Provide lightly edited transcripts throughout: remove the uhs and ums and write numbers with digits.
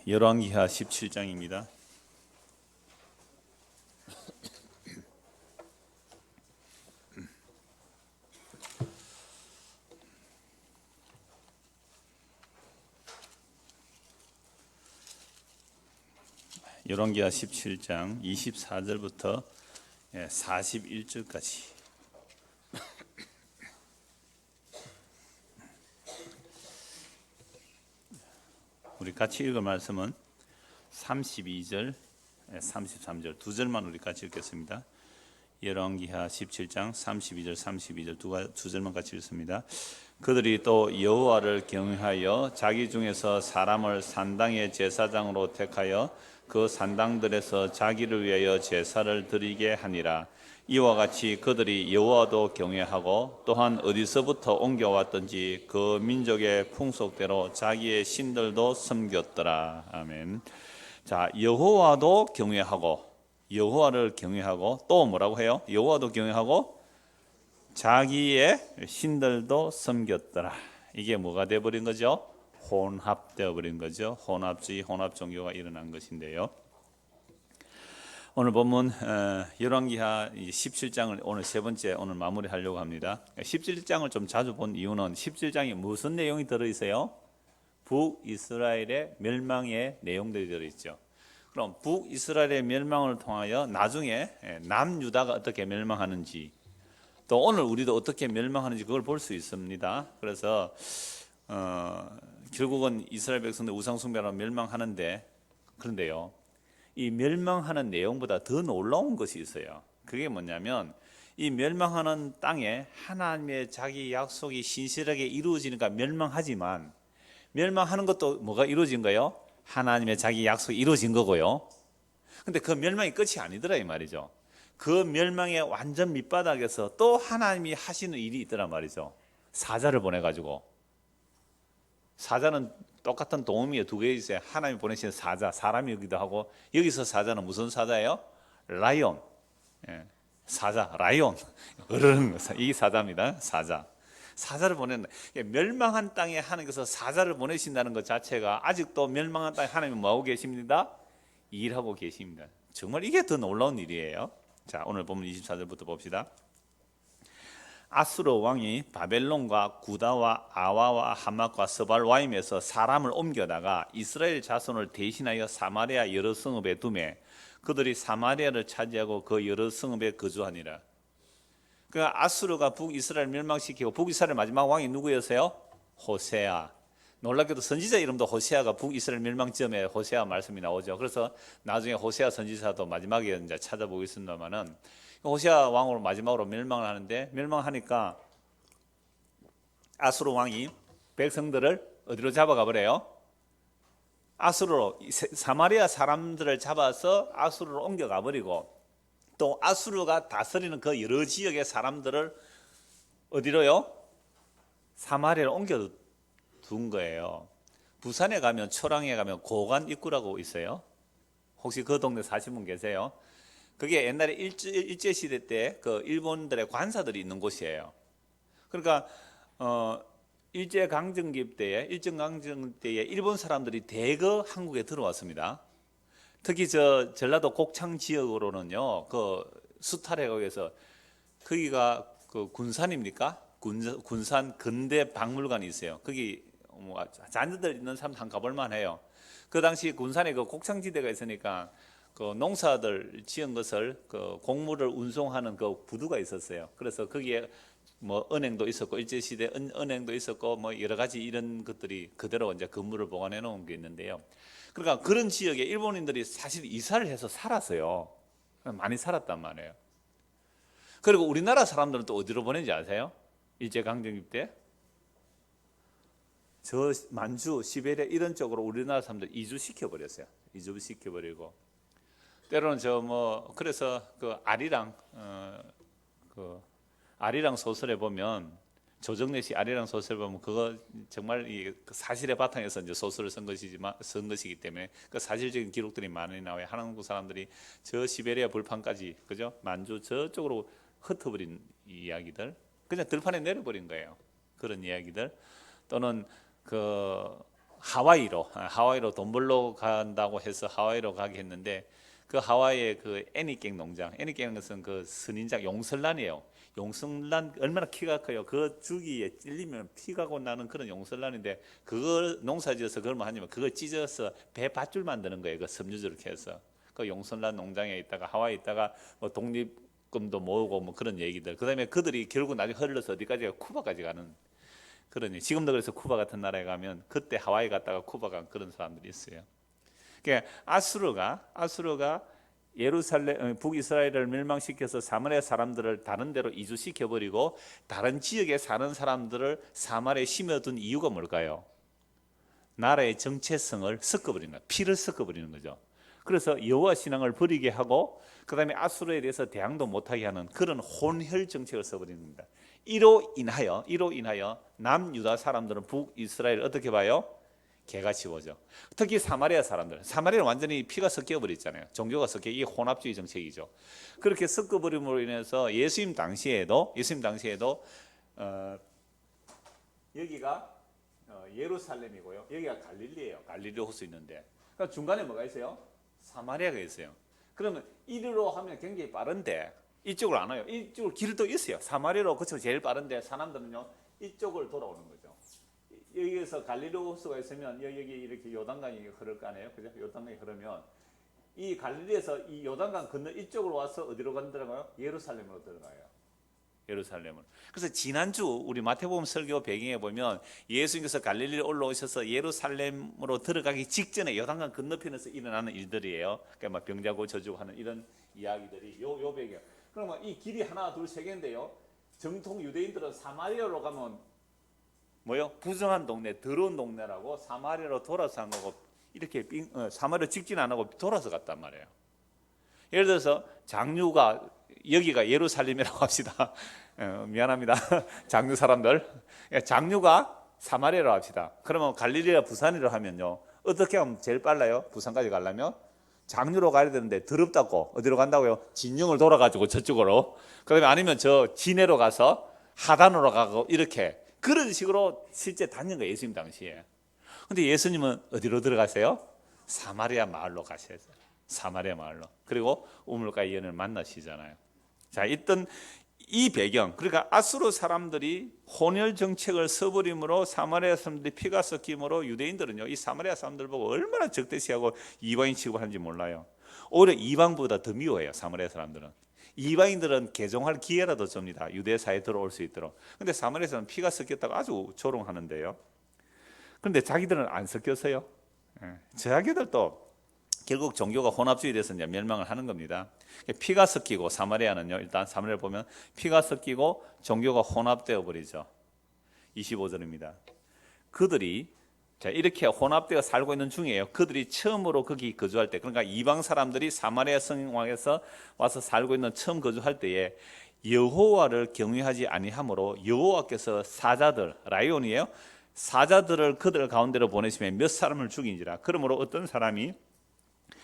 열왕기하 17장입니다. 열왕기하 17장 24절부터 41절까지. 우리 같이 읽을 말씀은 32절, 33절 두 절만 우리 같이 읽겠습니다. 열왕기하 17장 32절 두 절만 같이 읽습니다. 그들이 또 여호와를 경외하여 자기 중에서 사람을 산당의 제사장으로 택하여 그 산당들에서 자기를 위하여 제사를 드리게 하니라. 이와 같이 그들이 여호와도 경외하고 또한 어디서부터 옮겨왔든지 그 민족의 풍속대로 자기의 신들도 섬겼더라. 아멘. 자, 여호와도 경외하고, 여호와를 경외하고 또 뭐라고 해요? 여호와도 경외하고 자기의 신들도 섬겼더라. 이게 뭐가 되어버린 거죠? 혼합되어 버린 거죠. 혼합주의, 혼합 종교가 일어난 것인데요. 오늘 본문 열왕기하 17장을 오늘 세 번째 오늘 마무리하려고 합니다. 17장을 좀 자주 본 이유는 17장에 무슨 내용이 들어있어요? 북이스라엘의 멸망의 내용들이 들어있죠. 그럼 북이스라엘의 멸망을 통하여 나중에 남유다가 어떻게 멸망하는지, 또 오늘 우리도 어떻게 멸망하는지 그걸 볼 수 있습니다. 그래서 결국은 이스라엘 백성들 우상숭배로 멸망하는데, 그런데요, 이 멸망하는 내용보다 더 놀라운 것이 있어요. 그게 뭐냐면 이 멸망하는 땅에 하나님의 자기 약속이 신실하게 이루어지니까 멸망하지만, 멸망하는 것도 뭐가 이루어진 거예요? 하나님의 자기 약속이 이루어진 거고요. 근데 그 멸망이 끝이 아니더라 이 말이죠. 그 멸망의 완전 밑바닥에서 또 하나님이 하시는 일이 있더란 말이죠. 사자를 보내가지고, 사자는 똑같은 동음이 두 개 있어요. 하나님이 보내신 사자, 사람이기도 하고, 여기서 사자는 무슨 사자예요? 라이온. 사자, 라이온. 어른, 이 사자입니다. 사자. 사자를 보낸다. 멸망한 땅에 하나님께서 사자를 보내신다는 것 자체가 아직도 멸망한 땅에 하나님이 뭐하고 계십니다? 일하고 계십니다. 정말 이게 더 놀라운 일이에요. 자, 오늘 보면 24절부터 봅시다. 아수르 왕이 바벨론과 구다와 아와와 하맛과 스발와임에서 사람을 옮겨다가 이스라엘 자손을 대신하여 사마리아 여러 성읍에 두매 그들이 사마리아를 차지하고 그 여러 성읍에 거주하니라. 그러니까 아수르가 북이스라엘 멸망시키고, 북이스라엘 마지막 왕이 누구였어요? 호세아. 놀랍게도 선지자 이름도 호세아가 북이스라엘 멸망점에 호세아 말씀이 나오죠. 그래서 나중에 호세아 선지자도 마지막에 이제 찾아보겠습니다만은, 호세아 왕으로 마지막으로 멸망을 하는데, 멸망하니까 아수르 왕이 백성들을 어디로 잡아가 버려요? 아수르로, 사마리아 사람들을 잡아서 아수르로 옮겨가 버리고, 또 아수르가 다스리는 그 여러 지역의 사람들을 어디로요? 사마리아로 옮겨둔 거예요. 부산에 가면, 초랑에 가면 고관 입구라고 있어요. 혹시 그 동네 사신 분 계세요? 그게 옛날에 일제시대 때 그 일본들의 관사들이 있는 곳이에요. 그러니까 일제강점기 때에 일본 사람들이 대거 한국에 들어왔습니다. 특히 저 전라도 곡창 지역으로는요, 그 수탈해역에서, 거기가 그 군산입니까? 군산 근대 박물관이 있어요. 거기 뭐 자녀들 있는 사람 한 가볼 만해요. 그 당시 군산에 그 곡창지대가 있으니까 그 농사들 지은 것을 그 곡물을 운송하는 그 부두가 있었어요. 그래서 거기에 뭐 은행도 있었고, 일제시대 은행도 있었고, 뭐 여러 가지 이런 것들이 그대로 이제 건물을 보관해 놓은 게 있는데요. 그러니까 그런 지역에 일본인들이 사실 이사를 해서 살았어요. 많이 살았단 말이에요. 그리고 우리나라 사람들은 또 어디로 보낸지 아세요? 일제강점기 때? 저 만주, 시베리아 이런 쪽으로 우리나라 사람들 이주시켜버렸어요. 이주시켜버리고. 때로는 그래서 그 아리랑 소설에 보면, 조정래 씨 아리랑 소설 보면 그거 정말 이 사실의 바탕에서 이제 소설을 쓴 것이기 때문에 그 사실적인 기록들이 많이 나와요. 한국 사람들이 저 시베리아 불판까지, 그죠? 만주 저쪽으로 흩어버린 이야기들, 그냥 들판에 내려버린 거예요. 그런 이야기들, 또는 그 하와이로 돈 벌러 간다고 해서 하와이로 가게 했는데 그 하와이의 그 애니깽 농장, 애니깽은 것은 그 선인장 용설란이에요. 용설란 얼마나 키가 커요. 그 주기에 찔리면 피가 고 나는 그런 용설란인데 그걸 농사지어서 그걸 뭐 하냐면 그걸 찢어서 배 밧줄 만드는 거예요. 그 섬유질 이렇게 해서 그 용설란 농장에 있다가 하와이에 있다가 뭐 독립금도 모으고 뭐 그런 얘기들. 그다음에 그들이 결국 나중에 흘러서 어디까지 쿠바까지 가는. 그러니 지금도 그래서 쿠바 같은 나라에 가면 그때 하와이 갔다가 쿠바 간 그런 사람들이 있어요. 그러니까 아수르가 예루살렘 북이스라엘을 멸망시켜서 사마리아 사람들을 다른 데로 이주시켜 버리고 다른 지역에 사는 사람들을 사마리아에 심어둔 이유가 뭘까요? 나라의 정체성을 섞어버리는 거예요. 피를 섞어버리는 거죠. 그래서 여호와 신앙을 버리게 하고 그다음에 아수르에 대해서 대항도 못하게 하는 그런 혼혈 정책을 써버리는 겁니다. 이로 인하여 남유다 사람들은 북이스라엘을 어떻게 봐요? 개가 치워져. 특히 사마리아 사람들, 사마리아는 완전히 피가 섞여버렸잖아요. 종교가 섞여, 이게 혼합주의 정책이죠. 그렇게 섞어버림으로 인해서 예수님 당시에도 여기가 예루살렘이고요, 여기가 갈릴리예요. 갈릴리 호수 있는데, 그러니까 중간에 뭐가 있어요? 사마리아가 있어요. 그러면 이리로 하면 굉장히 빠른데 이쪽으로 안 와요. 이쪽으로 길도 있어요. 사마리아로 거쳐 제일 빠른데 사람들은요 이쪽을 돌아오는 거죠. 여기에서 갈릴리 호수가 있으면 여기 이렇게 요단강이 흐를 거 아니에요, 그죠? 요단강이 흐르면 이 갈릴리에서 이 요단강 건너 이쪽으로 와서 어디로 간다고요? 예루살렘으로 들어가요. 예루살렘을. 그래서 지난주 우리 마태복음 설교 배경에 보면 예수님께서 갈릴리에 올라오셔서 예루살렘으로 들어가기 직전에 요단강 건너편에서 일어나는 일들이에요. 그러니까 막 병자 고쳐주고 하는 이런 이야기들이 요 배경. 그러면 이 길이 하나 둘 세 개인데요. 정통 유대인들은 사마리아로 가면 뭐요? 부정한 동네, 더러운 동네라고 사마리아로 돌아서 한 거고 이렇게 사마리아 직진 안 하고 돌아서 갔단 말이에요. 예를 들어서 장류가 여기가 예루살렘이라고 합시다. 미안합니다. 장류 사람들. 장류가 사마리아로 합시다. 그러면 갈릴리가 부산이라고 하면요. 어떻게 하면 제일 빨라요? 부산까지 가려면? 장류로 가야 되는데 더럽다고 어디로 간다고요? 진영을 돌아가지고 저쪽으로. 그다음에 아니면 저 진해로 가서 하단으로 가고 이렇게 그런 식으로 실제 다닌 거예요. 예수님 당시에. 근데 예수님은 어디로 들어가세요? 사마리아 마을로 가셔야죠. 사마리아 마을로. 그리고 우물가 이언을 만나시잖아요. 자, 있던 이 배경, 그러니까 아수르 사람들이 혼혈 정책을 써버림으로 사마리아 사람들이 피가 섞임으로 유대인들은요 이 사마리아 사람들 보고 얼마나 적대시하고 이방인 취급하는지 몰라요. 오히려 이방보다 더 미워해요. 사마리아 사람들은. 이방인들은 개종할 기회라도 줍니다. 유대 사회에 들어올 수 있도록. 근데 사마리아 사람은 피가 섞였다고 아주 조롱하는데요. 그런데 자기들은 안 섞였어요. 자기들도 결국 종교가 혼합주의에 대해서 이제 멸망을 하는 겁니다. 피가 섞이고 사마리아는요, 일단 사마리아를 보면 피가 섞이고 종교가 혼합되어 버리죠. 25절입니다. 그들이 자, 이렇게 혼합되어 살고 있는 중이에요. 그들이 처음으로 거기 거주할 때, 그러니까 이방 사람들이 사마리아 성곽에서 와서 살고 있는 처음 거주할 때에 여호와를 경외하지 아니하므로 여호와께서 사자들, 라이온이에요. 사자들을 그들 가운데로 보내시면 몇 사람을 죽인지라. 그러므로 어떤 사람이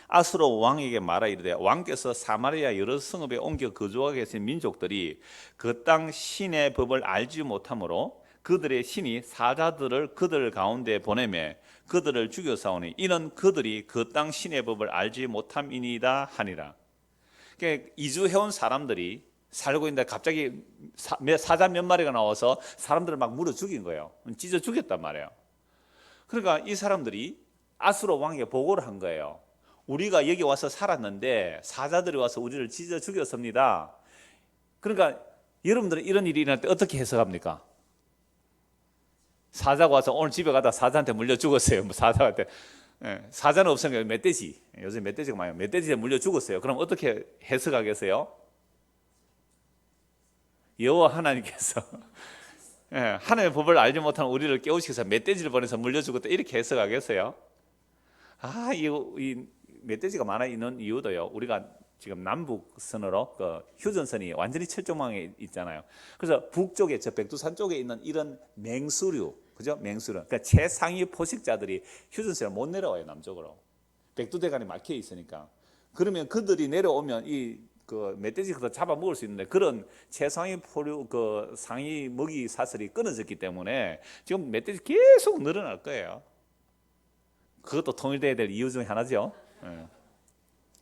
아수르 왕에게 말하 이르되 왕께서 사마리아 여러 성읍에 옮겨 거주하고 계신 민족들이 그 땅 신의 법을 알지 못하므로 그들의 신이 사자들을 그들 가운데 보내매 그들을 죽여사오니 이는 그들이 그 땅 신의 법을 알지 못함이니이다 하니라. 그러니까 이주해온 사람들이 살고 있는데 갑자기 사자 몇 마리가 나와서 사람들을 막 물어 죽인 거예요. 찢어 죽였단 말이에요. 그러니까 이 사람들이 아수르 왕에게 보고를 한 거예요. 우리가 여기 와서 살았는데 사자들이 와서 우리를 찢어 죽였습니다. 그러니까 여러분들은 이런 일이 일어날 때 어떻게 해석합니까? 사자가 와서 오늘 집에 가다 사자한테 물려 죽었어요. 뭐 사자한테. 사자는 없으니까 멧돼지. 요즘 멧돼지가 많아요. 멧돼지에 물려 죽었어요. 그럼 어떻게 해석하겠어요? 여호와 하나님께서 하나님의 법을 알지 못하는 우리를 깨우시면서 멧돼지를 보내서 물려 죽었다 이렇게 해석하겠어요? 이 멧돼지가 많아 있는 이유도요. 우리가 지금 남북선으로 그 휴전선이 완전히 철조망에 있잖아요. 그래서 북쪽에 저 백두산 쪽에 있는 이런 맹수류, 그죠? 맹수류. 그러니까 최상위 포식자들이 휴전선을 못 내려와요 남쪽으로. 백두대간이 막혀 있으니까. 그러면 그들이 내려오면 이 그 멧돼지가 잡아 먹을 수 있는데 그런 최상위 포류 그 상위 먹이 사슬이 끊어졌기 때문에 지금 멧돼지 계속 늘어날 거예요. 그것도 통일돼야 될 이유 중에 하나죠. 예.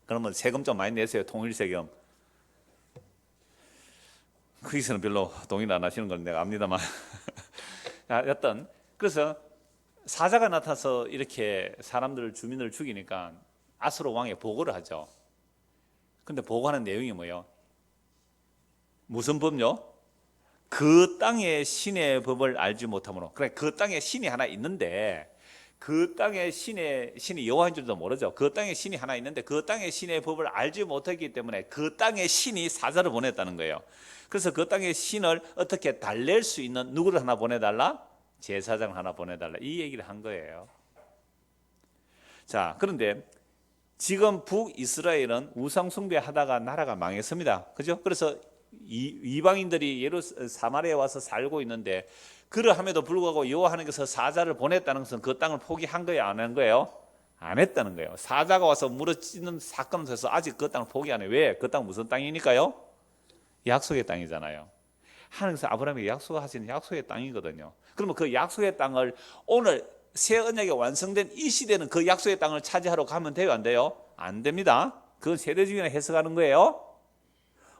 그러면 세금 좀 많이 내세요. 통일세금. 거기서는 별로 동의를 안 하시는 건 내가 압니다만. 여튼 그래서 사자가 나타나서 이렇게 사람들을, 주민을 죽이니까 아수르 왕에 보고를 하죠. 근데 보고하는 내용이 뭐예요? 무슨 법요? 그 땅의 신의 법을 알지 못함으로. 그래, 그 땅에 신이 하나 있는데 그 땅에 신이 여호와인 줄도 모르죠. 그 땅에 신이 하나 있는데 그 땅의 신의 법을 알지 못했기 때문에 그 땅의 신이 사자를 보냈다는 거예요. 그래서 그 땅의 신을 어떻게 달랠 수 있는 누구를 하나 보내달라? 제사장을 하나 보내달라. 이 얘기를 한 거예요. 자, 그런데 지금 북이스라엘은 우상숭배 하다가 나라가 망했습니다. 그죠? 그래서 이방인들이 사마리아에 와서 살고 있는데, 그러함에도 불구하고 여호와 하나님께서 사자를 보냈다는 것은 그 땅을 포기한 거예요, 안 한 거예요? 안 했다는 거예요. 사자가 와서 물어뜯는 사건을 해서 아직 그 땅을 포기 안 해요. 왜? 그 땅 무슨 땅이니까요? 약속의 땅이잖아요. 하나님께서 아브라함에게 약속하신 약속의 땅이거든요. 그러면 그 약속의 땅을 오늘 새 언약이 완성된 이 시대는 그 약속의 땅을 차지하러 가면 돼요, 안 돼요? 안 됩니다. 그건 세대주의나 해석하는 거예요.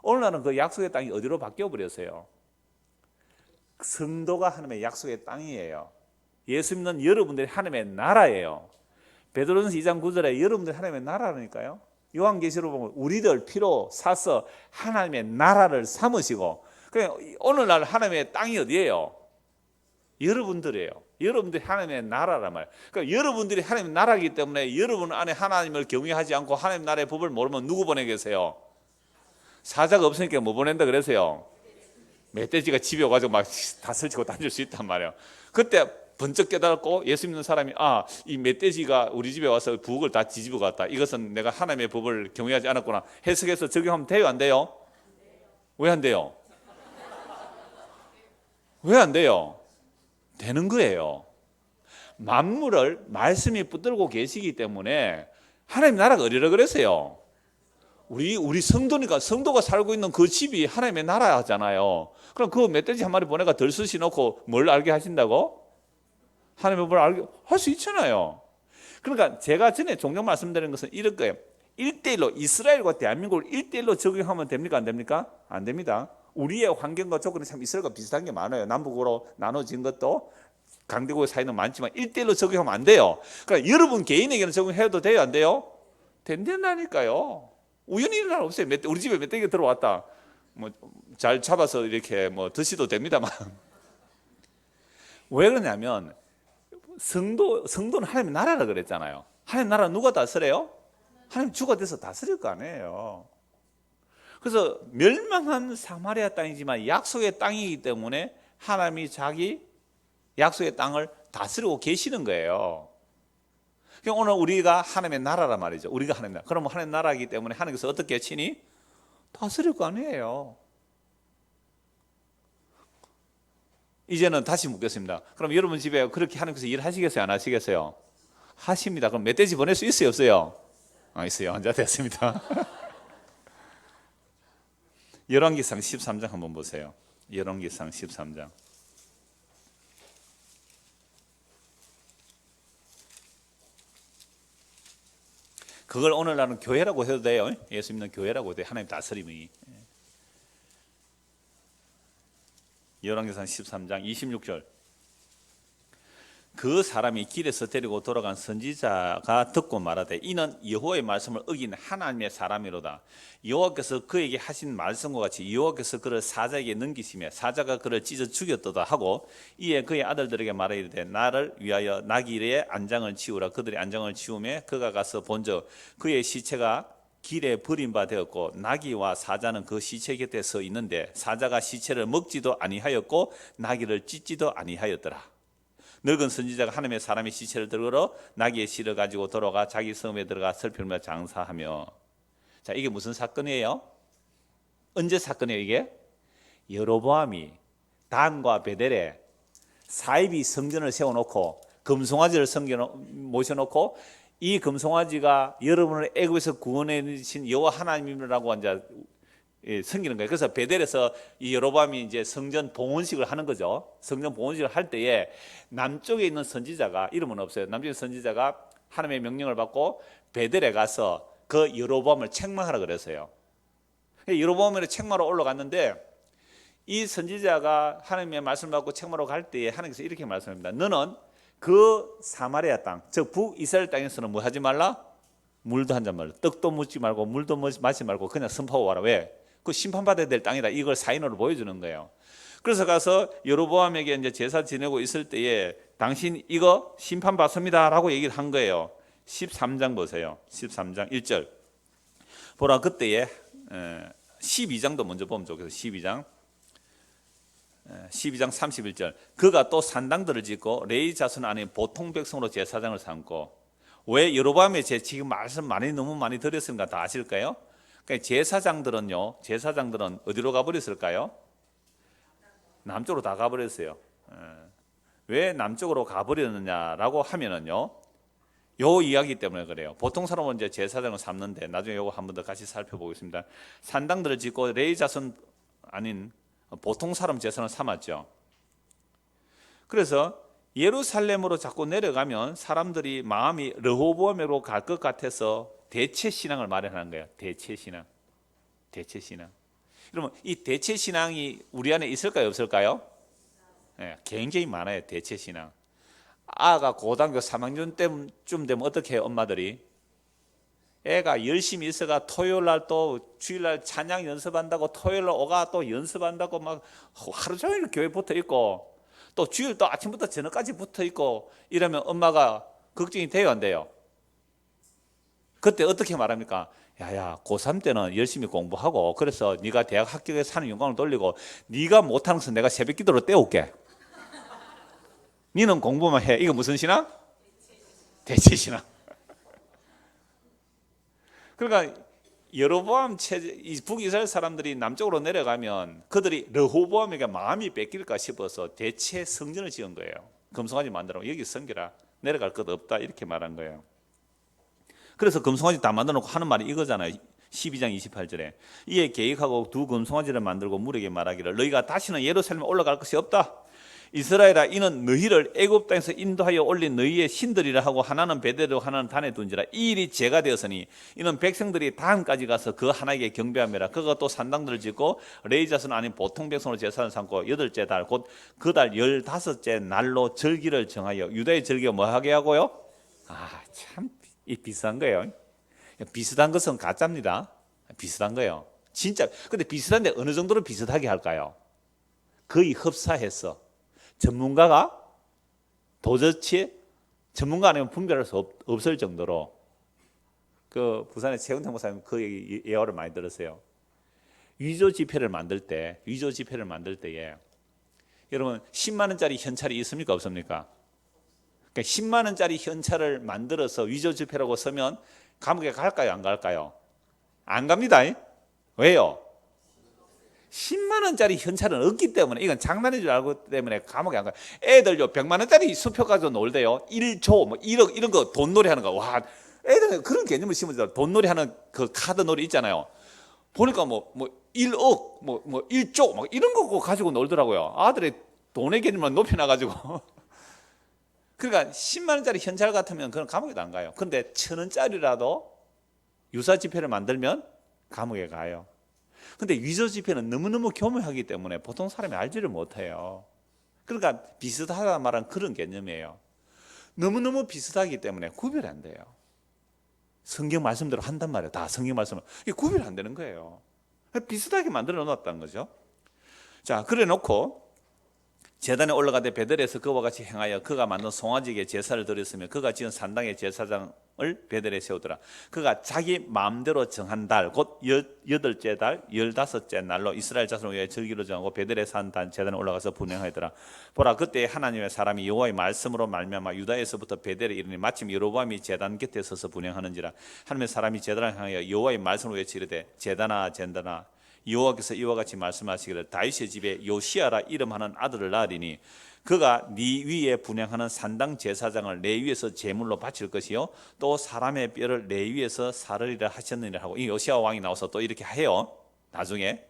오늘날은 그 약속의 땅이 어디로 바뀌어 버렸어요? 성도가 하나님의 약속의 땅이에요. 예수 믿는 여러분들이 하나님의 나라예요. 베드로전서 2장 9절에 여러분들이 하나님의 나라라니까요. 요한계시록 보면 우리들 피로 사서 하나님의 나라를 삼으시고, 그러니까 오늘날 하나님의 땅이 어디예요? 여러분들이에요. 여러분들이 하나님의 나라란 말이에요. 그러니까 여러분들이 하나님의 나라이기 때문에 여러분 안에 하나님을 경외하지 않고 하나님 나라의 법을 모르면 누구 보내 계세요? 사자가 없으니까 뭐 보낸다 그러세요? 멧돼지가 집에 와가지고 막 다 설치고 다닐 수 있단 말이에요. 그때 번쩍 깨달았고 예수 믿는 사람이 이 멧돼지가 우리 집에 와서 부엌을 다 뒤집어 갔다. 이것은 내가 하나님의 법을 경외하지 않았구나. 해석해서 적용하면 돼요, 안 돼요? 왜 안 돼요? 왜 안 돼요? 되는 거예요. 만물을 말씀이 붙들고 계시기 때문에 하나님 나라가 어디라 그랬어요? 우리 성도니까, 성도가 살고 있는 그 집이 하나님의 나라잖아요. 그럼 그 멧돼지 한 마리 보내가 들쑤시 놓고 뭘 알게 하신다고? 하나님의 법을 알게 할 수 있잖아요. 그러니까 제가 전에 종종 말씀드리는 것은 이럴 거예요. 1대1로 이스라엘과 대한민국을 1대1로 적용하면 됩니까? 안 됩니까? 안 됩니다. 우리의 환경과 조건이 참 이스라엘과 비슷한 게 많아요. 남북으로 나눠진 것도 강대국의 사이는 많지만 1대1로 적용하면 안 돼요. 그러니까 여러분 개인에게는 적용해도 돼요, 안 돼요? 된다니까요. 우연히 일어날 일 없어요. 우리 집에 멧돼지가 들어왔다. 뭐 잘 잡아서 이렇게 뭐 드시도 됩니다만. 왜 그러냐면 성도는 하나님의 나라라 그랬잖아요. 하나님 나라 누가 다스려요? 하나님 주가 돼서 다스릴 거 아니에요. 그래서 멸망한 사마리아 땅이지만 약속의 땅이기 때문에 하나님이 자기 약속의 땅을 다스리고 계시는 거예요. 그러니까 오늘 우리가 하나님의 나라란 말이죠. 우리가 하나님 나라. 그럼 하나님 나라이기 때문에 하나님께서 어떻게 친히 다스릴 거 아니에요. 이제는 다시 묻겠습니다. 그럼 여러분 집에 그렇게 하나님께서 일하시겠어요? 안 하시겠어요? 하십니다. 그럼 멧돼지 보낼 수 있어요? 없어요? 있어요. 앉아 됐습니다. 열왕기상 13장 한번 보세요. 열왕기상 13장. 그걸 오늘날은 교회라고 해도 돼요. 예수 믿는 교회라고 해도 돼요. 하나님 다스림이. 열왕기상 13장 26절. 그 사람이 길에서 데리고 돌아간 선지자가 듣고 말하되 이는 여호와의 말씀을 어긴 하나님의 사람이로다. 여호와께서 그에게 하신 말씀과 같이 여호와께서 그를 사자에게 넘기시며 사자가 그를 찢어 죽였도다 하고 이에 그의 아들들에게 말하이르되 나를 위하여 나귀의 안장을 치우라. 그들이 안장을 치우매 그가 가서 본즉 그의 시체가 길에 버린 바 되었고 나귀와 사자는 그 시체 곁에 서 있는데 사자가 시체를 먹지도 아니하였고 나귀를 찢지도 아니하였더라. 늙은 선지자가 하나님의 사람의 시체를 들어 나귀에 실어 가지고 돌아가 자기 성에 들어가 슬피며 장사하며. 자, 이게 무슨 사건이에요? 언제 사건이에요 이게? 여로보암이 단과 베델에 사이비 성전을 세워놓고 금송아지를 모셔놓고 이 금송아지가 여러분을 애굽에서 구원해 주신 여호와 하나님이라고 이제 섬기는 거예요. 그래서 베델에서 이 여로보암이 이제 성전 봉헌식을 하는 거죠. 성전 봉헌식을 할 때에 남쪽에 있는 선지자가, 이름은 없어요. 남쪽에 선지자가 하나님의 명령을 받고 베델에 가서 그 여로보암을 책망하라 그랬어요. 여로보암을 책망하러 올라갔는데 이 선지자가 하나님의 말씀을 받고 책망하러 갈 때에 하나님께서 이렇게 말씀합니다. 너는 그 사마리아 땅, 즉 북이스라엘 땅에서는 뭐 하지 말라? 물도 한 잔 말라. 떡도 묻지 말고 물도 마시지 말고 그냥 선포하고 와라. 왜? 그 심판받아야 될 땅이다. 이걸 사인으로 보여주는 거예요. 그래서 가서 여로보암에게 이제 제사 지내고 있을 때에 당신 이거 심판받습니다라고 얘기를 한 거예요. 13장 보세요. 13장 1절. 보라 그때에 12장도 먼저 보면 좋겠어요. 12장 31절. 그가 또 산당들을 짓고 레위 자손 안에 보통 백성으로 제사장을 삼고. 왜 여로보암의 지금 말씀 너무 많이 드렸으니까 다 아실까요? 그러니까 제사장들은 어디로 가버렸을까요? 남쪽으로 다 가버렸어요. 왜 남쪽으로 가버렸느냐라고 하면은요, 요 이야기 때문에 그래요. 보통 사람은 이제 제사장을 삼는데 나중에 요거 한 번 더 같이 살펴보겠습니다. 산당들을 짓고 레위 자손 아닌 보통 사람 제사를 삼았죠. 그래서 예루살렘으로 자꾸 내려가면 사람들이 마음이 르호보암으로 갈 것 같아서 대체 신앙을 마련하는 거예요. 대체 신앙. 그러면 이 대체 신앙이 우리 안에 있을까요, 없을까요? 네, 굉장히 많아요. 대체 신앙. 아가 고등학교 3학년쯤 되면 어떻게 해요, 엄마들이? 애가 열심히 있어가 토요일 날 또 주일 날 찬양 연습한다고 토요일 날 오가 또 연습한다고 막 하루 종일 교회 붙어 있고 또 주일 또 아침부터 저녁까지 붙어 있고 이러면 엄마가 걱정이 돼요, 안 돼요? 그때 어떻게 말합니까? 야야, 고3 때는 열심히 공부하고 그래서 네가 대학 합격해서 사는 영광을 돌리고 네가 못하는 것은 내가 새벽 기도로 떼올게. 너는 공부만 해. 이거 무슨 신앙? 대체 신앙. 그러니까 여로보암 체제, 북이스라엘 사람들이 남쪽으로 내려가면 그들이 르호보암에게 마음이 뺏길까 싶어서 대체 성전을 지은 거예요. 금송아지 만들어 여기 섬기라. 내려갈 것 없다 이렇게 말한 거예요. 그래서 금송아지 다 만들어 놓고 하는 말이 이거잖아요. 12장 28절에 이에 계획하고 두 금송아지를 만들고 물에게 말하기를 너희가 다시는 예루살렘에 올라갈 것이 없다. 이스라엘아, 이는 너희를 애굽 땅에서 인도하여 올린 너희의 신들이라 하고 하나는 베델로 하나는 단에 둔지라. 이 일이 죄가 되었으니 이는 백성들이 다음까지 가서 그 하나에게 경배함이라. 그가 또 산당들을 짓고 레위 자손 아닌 보통 백성으로 제사를 삼고 8째 달 곧 그 달 15째 날로 절기를 정하여 유다의 절기가 뭐 하게 하고요? 참 이 비슷한 거예요. 비슷한 것은 가짜입니다. 비슷한 거예요. 진짜. 근데 비슷한데 어느 정도로 비슷하게 할까요? 거의 흡사해서 전문가가 도저히 전문가 아니면 분별할 수 없을 정도로 그 부산의 최은태 목사님 그 예화를 많이 들었어요. 위조 지폐를 만들 때에 여러분 10만 원짜리 현찰이 있습니까, 없습니까? 그러니까 10만 원짜리 현찰을 만들어서 위조 지폐라고 쓰면 감옥에 갈까요, 안 갈까요? 안 갑니다. 왜요? 10만 원짜리 현찰은 없기 때문에 이건 장난인 줄 알고 때문에 감옥에 안 가요. 애들요 100만 원짜리 수표 가지고 놀대요. 1조 뭐 1억 이런 거 돈놀이 하는 거. 와, 애들은 그런 개념을 심어서 돈놀이 하는 그 카드 놀이 있잖아요. 보니까 뭐 1억 뭐 1조 막 이런 거 가지고 놀더라고요. 아들의 돈의 개념을 높여놔 가지고. 그러니까 10만 원짜리 현찰 같으면 그건 감옥에도 안 가요. 근데 1,000원짜리라도 유사 지폐를 만들면 감옥에 가요. 근데 위조 지폐는 너무너무 교묘하기 때문에 보통 사람이 알지를 못해요. 그러니까 비슷하다는 말은 그런 개념이에요. 너무너무 비슷하기 때문에 구별이 안 돼요. 성경 말씀대로 한단 말이에요. 다 성경 말씀을. 이게 구별이 안 되는 거예요. 비슷하게 만들어 놓았다는 거죠. 자, 그래 놓고 제단에 올라가되 베델에서 그와 같이 행하여 그가 만든 송아지에게 제사를 드렸으며 그가 지은 산당의 제사장을 베델에 세우더라. 그가 자기 마음대로 정한 달 곧 8째 달 15째 날로 이스라엘 자손을 위해 절기를 정하고 베델에 산 제단에 올라가서 분향하더라. 보라, 그때 하나님의 사람이 여호와의 말씀으로 말미암아 유다에서부터 베델에 이르니 마침 여로보암이 제단 곁에 서서 분향하는지라. 하나님의 사람이 제단을 향하여 여호와의 말씀을 외치르되 제단아 여호와께서 이와 같이 말씀하시기를 다윗의 집에 요시아라 이름하는 아들을 낳으리니 그가 네 위에 분향하는 산당 제사장을 내 위에서 제물로 바칠 것이요 또 사람의 뼈를 내 위에서 사르리라 하셨느니라 하고 이 요시아 왕이 나와서 또 이렇게 해요. 나중에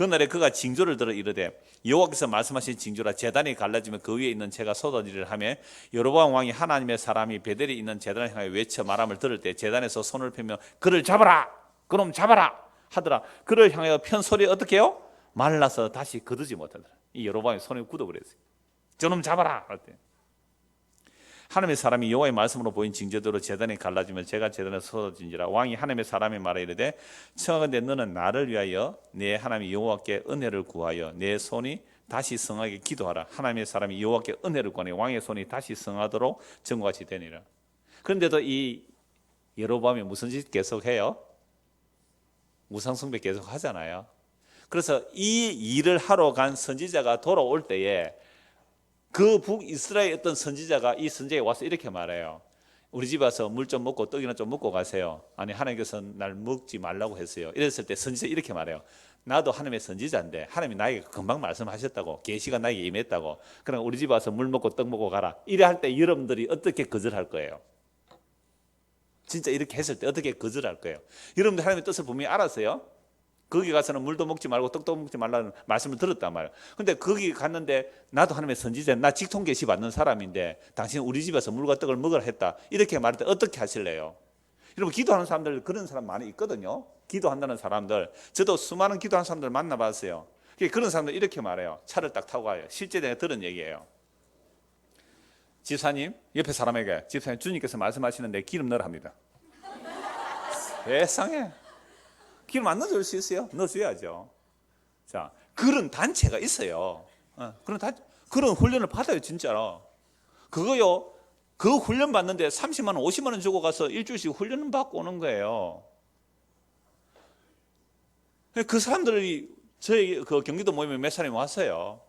그날에 그가 징조를 들어 이르되 여호와께서 말씀하신 징조라 제단이 갈라지면 그 위에 있는 재가 쏟아지리라 하며 여로보암 왕이 하나님의 사람이 베델에 있는 제단을 향하여 외쳐 말함을 들을 때 제단에서 손을 펴며 그를 잡아라 그놈 잡아라 하더라. 그를 향하여 편 소리 어떻게 해요? 말라서 다시 거두지 못하더라. 이 여로보암이 손을 굳어버렸어요. 저놈 잡아라 할 때. 하나님의 사람이 여호와의 말씀으로 보인 징조대로 제단이 갈라지면 제가 제단에서 쏟아진지라. 왕이 하나님의 사람이 말하 이르되 청하건대 너는 나를 위하여 내 하나님 여호와께 은혜를 구하여 내 손이 다시 성하게 기도하라. 하나님의 사람이 여호와께 은혜를 구하니 왕의 손이 다시 성하도록 전과같이 되니라. 그런데도 이 여로보암이 무슨 짓 계속해요? 우상숭배 계속 하잖아요. 그래서 이 일을 하러 간 선지자가 돌아올 때에 그 북이스라엘 어떤 선지자가 이 선지자에 와서 이렇게 말해요. 우리 집 와서 물 좀 먹고 떡이나 좀 먹고 가세요. 아니 하나님께서 날 먹지 말라고 했어요. 이랬을 때 선지자 이렇게 말해요. 나도 하나님의 선지자인데 하나님이 나에게 금방 말씀하셨다고 계시가 나에게 임했다고. 그럼 우리 집 와서 물 먹고 떡 먹고 가라. 이래 할 때 여러분들이 어떻게 거절할 거예요? 진짜 이렇게 했을 때 어떻게 거절할 거예요? 여러분들 하나님의 뜻을 분명히 알았어요. 거기 가서는 물도 먹지 말고 떡도 먹지 말라는 말씀을 들었단 말이에요. 근데 거기 갔는데 나도 하나님의 선지자, 나 직통 계시 받는 사람인데 당신 우리 집에서 물과 떡을 먹으라 했다. 이렇게 말할 때 어떻게 하실래요? 여러분 기도하는 사람들 그런 사람 많이 있거든요. 기도한다는 사람들. 저도 수많은 기도하는 사람들 만나봤어요. 그런 사람들 이렇게 말해요. 차를 딱 타고 가요. 실제 내가 들은 얘기예요. 집사님, 옆에 사람에게 집사님 주님께서 말씀하시는데 기름 넣으라 합니다. 세상에. 기름 안 넣어줄 수 있어요? 넣어줘야죠. 자, 그런 단체가 있어요. 그런 훈련을 받아요, 진짜로. 그거요, 그 훈련 받는데 30만 원, 50만 원 주고 가서 일주일씩 훈련 받고 오는 거예요. 그 사람들이 저희 그 경기도 모임에 몇 사람이 왔어요.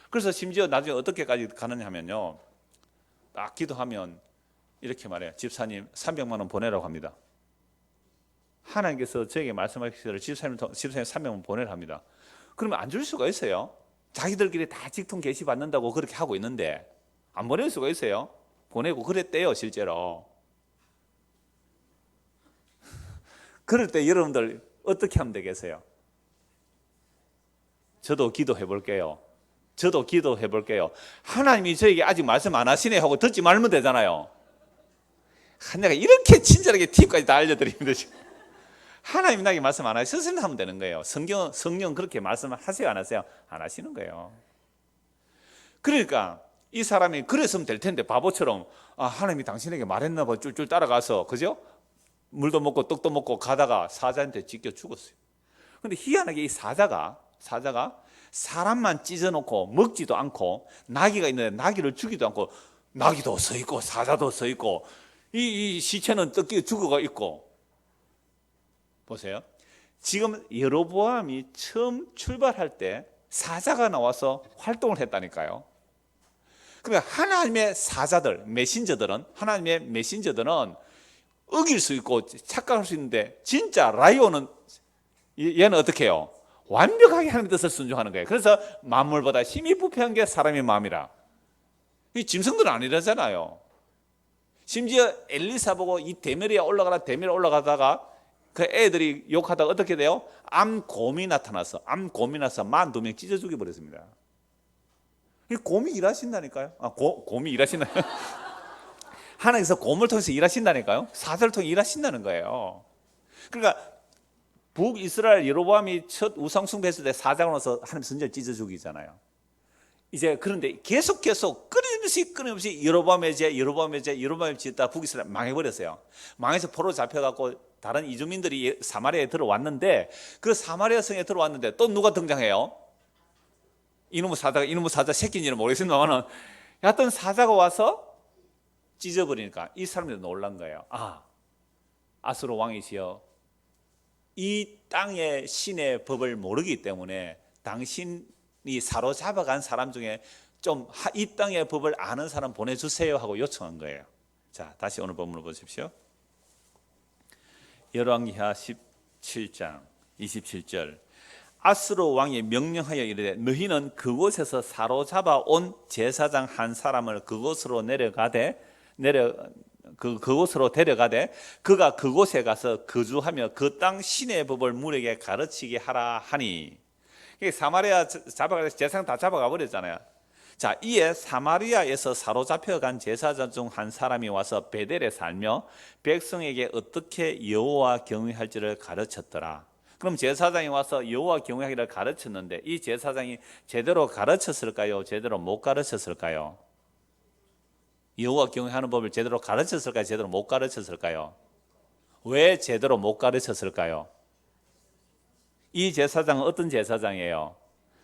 그래서 심지어 나중에 어떻게까지 가느냐 하면요. 딱 기도하면 이렇게 말해요. 집사님 300만 원 보내라고 합니다. 하나님께서 저에게 말씀하시기를 집사님 300만 보내라 합니다. 그러면 안 줄 수가 있어요? 자기들끼리 다 직통 계시 받는다고 그렇게 하고 있는데 안 보낼 수가 있어요? 보내고 그랬대요, 실제로. 그럴 때 여러분들 어떻게 하면 되겠어요? 저도 기도해 볼게요. 하나님이 저에게 아직 말씀 안 하시네 하고 듣지 말면 되잖아요. 내가 이렇게 친절하게 팁까지 다 알려드립니다. 하나님이 나에게 말씀 안 하셨으면 하면 되는 거예요. 성령 그렇게 말씀하세요, 안 하세요? 안 하시는 거예요. 그러니까 이 사람이 그랬으면 될 텐데 바보처럼 하나님이 당신에게 말했나 봐 쫄쫄 따라가서 그죠? 물도 먹고 떡도 먹고 가다가 사자한테 찢겨 죽었어요. 그런데 희한하게 이 사자가 사람만 찢어놓고 먹지도 않고 나귀가 있는데 나귀를 죽이도 않고 나귀도 서 있고 사자도 서 있고 이 시체는 뜯겨 죽어가 있고. 보세요. 지금 여로보암이 처음 출발할 때 사자가 나와서 활동을 했다니까요. 그러니까 하나님의 사자들, 하나님의 메신저들은 어길 수 있고 착각할 수 있는데 진짜 라이온은 얘는 어떻게 해요? 완벽하게 하나님의 뜻을 순종하는 거예요. 그래서 만물보다 힘이 부패한 게 사람의 마음이라. 이 짐승들은 안 이러잖아요. 심지어 엘리사 보고 이 대멸에 올라가다가 그 애들이 욕하다가 어떻게 돼요? 암곰이 나타나서 12명 찢어 죽여버렸습니다. 곰이 일하신다니까요. 곰이 일하신다. 하나님께서 곰을 통해서 일하신다니까요. 사자를 통해 일하신다는 거예요. 그러니까 북이스라엘 여로보암이 첫 우상 숭배했을 때 사자가 나서 하나님 선지자를 찢어 죽이잖아요. 이제 그런데 계속 끊임없이 여로보암의 죄 짓다 북이스라엘 망해버렸어요. 망해서 포로 잡혀갖고 다른 이주민들이 사마리아에 들어왔는데 그 사마리아 성에 들어왔는데 또 누가 등장해요? 이놈의 사자 새끼인지는 모르겠습니다만 하여튼 사자가 와서 찢어버리니까 이 사람들이 놀란 거예요. 아수르 왕이시여, 이 땅의 신의 법을 모르기 때문에 당신이 사로잡아간 사람 중에 좀 이 땅의 법을 아는 사람 보내주세요 하고 요청한 거예요. 자, 다시 오늘 본문을 보십시오. 열왕기하 17장 27절. 아수르 왕이 명령하여 이르되 너희는 그곳에서 사로잡아 온 제사장 한 사람을 그곳으로 그곳으로 데려가되 그가 그곳에 가서 거주하며 그 땅 신의 법을 무리에게 가르치게 하라 하니. 사마리아 잡아가서 제사장 다 잡아가 버렸잖아요. 자, 이에 사마리아에서 사로잡혀간 제사장 중 한 사람이 와서 베델에 살며 백성에게 어떻게 여호와 경외할지를 가르쳤더라. 그럼 제사장이 와서 여호와 경외하기를 가르쳤는데 이 제사장이 제대로 가르쳤을까요? 제대로 못 가르쳤을까요? 여호와 경외하는 법을 제대로 가르쳤을까요? 제대로 못 가르쳤을까요? 왜 제대로 못 가르쳤을까요? 이 제사장은 어떤 제사장이에요?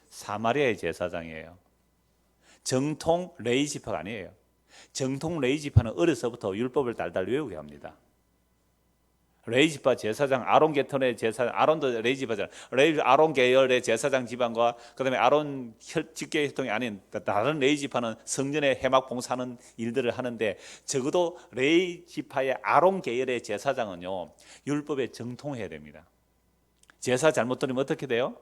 사마리아의 제사장이에요. 정통 레위 지파가 아니에요. 정통 레위 지파는 어려서부터 율법을 달달 외우게 합니다. 레위 지파 제사장 아론 계통의 제사장, 아론도 레위 지파잖아요. 아론 계열의 제사장 집안과 그다음에 아론 직계 혈통이 아닌 다른 레위 지파는 성전에 해막 봉사하는 일들을 하는데 적어도 레위 지파의 아론 계열의 제사장은요 율법에 정통해야 됩니다. 제사 잘못 드리면 어떻게 돼요?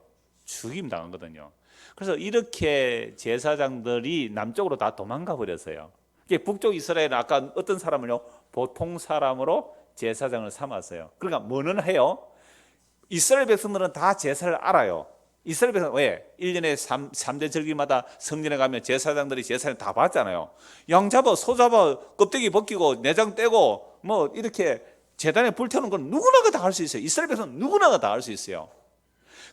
죽임 당하거든요. 그래서 이렇게 제사장들이 남쪽으로 다 도망가 버렸어요. 북쪽 이스라엘은 아까 어떤 사람을요? 보통 사람으로 제사장을 삼았어요. 그러니까 뭐는 해요? 이스라엘 백성들은 다 제사를 알아요. 이스라엘 백성은 왜? 1년에 3대 절기마다 성전에 가면 제사장들이 제사를 다 받잖아요. 양 잡아, 소 잡아, 껍데기 벗기고 내장 떼고 뭐 이렇게 제단에 불태우는 건 누구나가 다 할 수 있어요. 이스라엘 백성은 누구나가 다 할 수 있어요.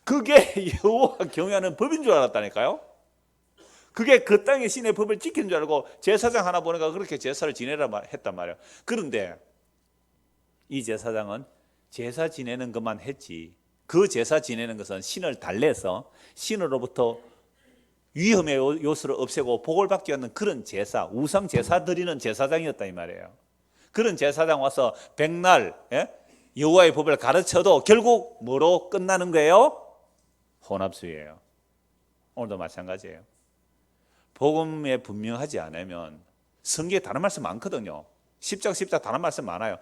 그게 여호와 경외하는 법인 줄 알았다니까요. 그게 그 땅의 신의 법을 지킨 줄 알고 제사장 하나 보내가 그렇게 제사를 지내라 했단 말이에요. 그런데 이 제사장은 제사 지내는 것만 했지 그 제사 지내는 것은 신을 달래서 신으로부터 위험의 요소를 없애고 복을 받기 위한 그런 제사, 우상 제사 드리는 제사장이었다 이 말이에요. 그런 제사장 와서 백날 여호와의 법을 가르쳐도 결국 뭐로 끝나는 거예요? 혼합주의예요. 오늘도 마찬가지예요. 복음에 분명하지 않으면 성경에 다른 말씀 많거든요. 십자가 다른 말씀 많아요.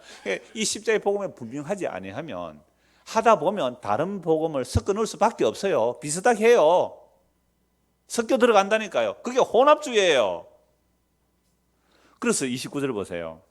이 십자가의 복음에 분명하지 아니하면 하다 보면 다른 복음을 섞어 넣을 수밖에 없어요. 비슷하게 해요. 섞여 들어간다니까요. 그게 혼합주의예요. 그래서 29절 보세요.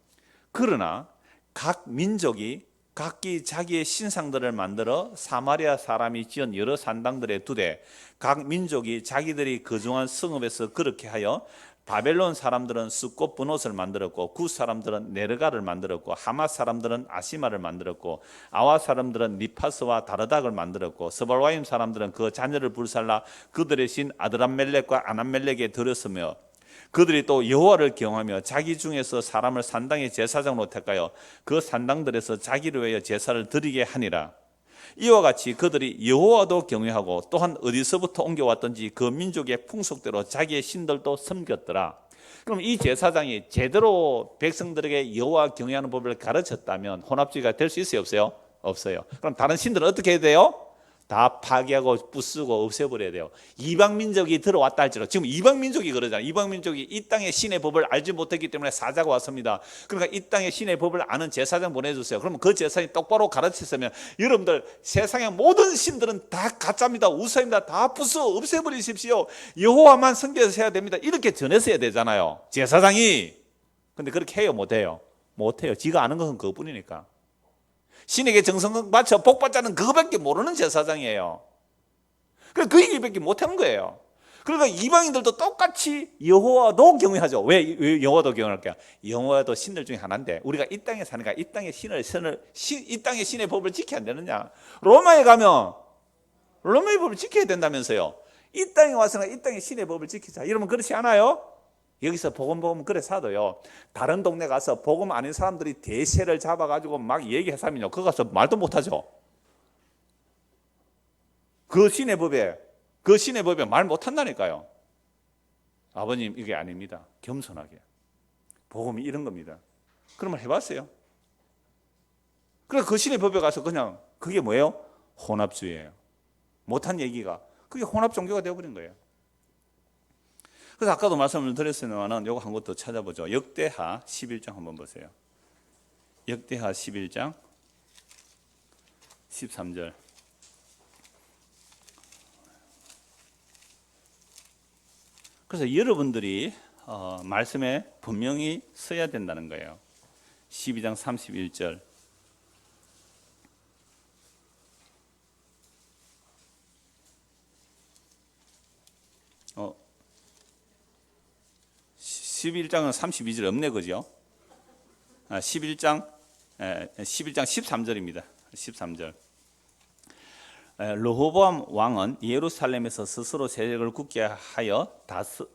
그러나 각 민족이 각기 자기의 신상들을 만들어 사마리아 사람이 지은 여러 산당들에 두되 각 민족이 자기들이 거주한 성읍에서 그렇게 하여 바벨론 사람들은 숫꽃 분옷을 만들었고 굿 사람들은 네르가를 만들었고 하맛 사람들은 아시마를 만들었고 아와 사람들은 니파스와 다르닥을 만들었고 스발와임 사람들은 그 자녀를 불살라 그들의 신 아드람멜렉과 아남멜렉에 들였으며 그들이 또 여호와를 경외하며 자기 중에서 사람을 산당의 제사장으로 택하여 그 산당들에서 자기를 위하여 제사를 드리게 하니라. 이와 같이 그들이 여호와도 경외하고 또한 어디서부터 옮겨왔던지 그 민족의 풍속대로 자기의 신들도 섬겼더라. 그럼 이 제사장이 제대로 백성들에게 여호와 경외하는 법을 가르쳤다면 혼합주의가 될 수 있어요? 없어요? 없어요. 그럼 다른 신들은 어떻게 해야 돼요? 다 파괴하고 부수고 없애버려야 돼요. 이방민족이 들어왔다 할지라도 지금 이방민족이 그러잖아요. 이방민족이 이 땅의 신의 법을 알지 못했기 때문에 사자가 왔습니다. 그러니까 이 땅의 신의 법을 아는 제사장 보내주세요. 그러면 그 제사장이 똑바로 가르쳤으면 여러분들 세상의 모든 신들은 다 가짜입니다. 우상입니다. 다 부수 없애버리십시오. 여호와만 섬겨서 해야 됩니다. 이렇게 전했어야 되잖아요. 제사장이. 근데 그렇게 해요? 못해요? 못해요. 지가 아는 것은 그것뿐이니까. 신에게 정성 바쳐 복받자는 그거밖에 모르는 제사장이에요. 그래서 그 얘기밖에 못하는 거예요. 그러니까 이방인들도 똑같이 여호와도 경외하죠. 왜 여호와도 경외할까요? 여호와도 신들 중에 하나인데 우리가 이 땅에 사니까 이 땅의 이 땅의 신의 법을 지켜야 안 되느냐? 로마에 가면 로마의 법을 지켜야 된다면서요. 이 땅에 와서는 이 땅의 신의 법을 지키자. 이러면 그렇지 않아요? 여기서 복음 그래 사도요. 다른 동네 가서 복음 아닌 사람들이 대세를 잡아가지고 막 얘기하면요. 그거 가서 말도 못하죠. 그 신의 법에 말 못한다니까요. 아버님 이게 아닙니다. 겸손하게. 복음이 이런 겁니다. 그러면 해봤어요. 그래서 그 신의 법에 가서 그냥 그게 뭐예요? 혼합주의예요. 못한 얘기가 그게 혼합 종교가 되어버린 거예요. 그래서 아까도 말씀을 드렸으면은 요거 한 것 더 찾아보죠. 역대하 11장 한번 보세요. 역대하 11장 13절. 그래서 여러분들이 말씀에 분명히 써야 된다는 거예요. 12장 31절. 11장은 32절 없네, 그죠? 11장 13절입니다. 13절. 르호보암 왕은 예루살렘에서 스스로 세력을 굳게 하여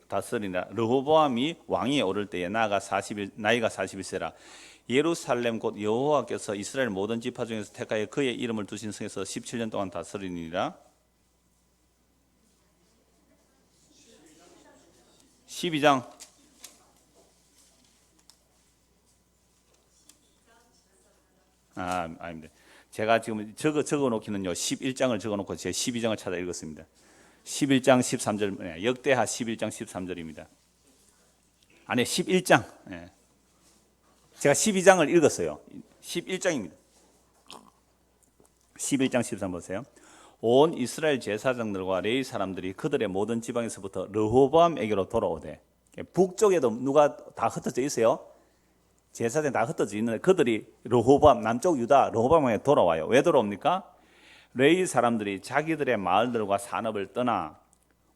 다스리라. 르호보암이 왕위에 오를 때에 나이가 41세라. 예루살렘 곧 여호와께서 이스라엘 모든 지파 중에서 택하여 그의 이름을 두신 성에서 17년 동안 다스리니라. 12장 아닙니다. 제가 지금 적어 놓기는요 11장을 적어 놓고 제 12장을 찾아 읽었습니다. 11장 13절 역대하 11장 13절입니다. 아니 11장. 제가 12장을 읽었어요. 11장입니다. 11장 13 보세요. 온 이스라엘 제사장들과 레위 사람들이 그들의 모든 지방에서부터 르호보암에게로 돌아오되, 북쪽에도 누가 다 흩어져 있어요. 제사장이 다 흩어져 있는데 그들이 르호보암, 남쪽 유다 르호보암에 돌아와요. 왜 돌아옵니까? 레위 사람들이 자기들의 마을들과 산업을 떠나,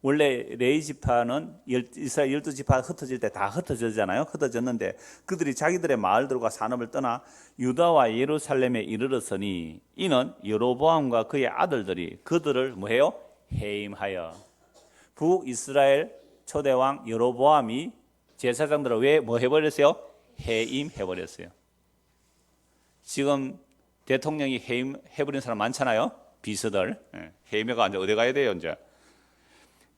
원래 레위 지파는 이스라엘 12지파 흩어질 때 다 흩어지잖아요. 흩어졌는데 그들이 자기들의 마을들과 산업을 떠나 유다와 예루살렘에 이르렀으니 이는 여로보암과 그의 아들들이 그들을 뭐해요? 해임하여. 북이스라엘 초대왕 여로보암이 제사장들을 왜 뭐 해버렸어요? 해임해버렸어요. 지금 대통령이 해임해버린 사람 많잖아요. 비서들. 해임해가 이제 어디 가야 돼요 이제?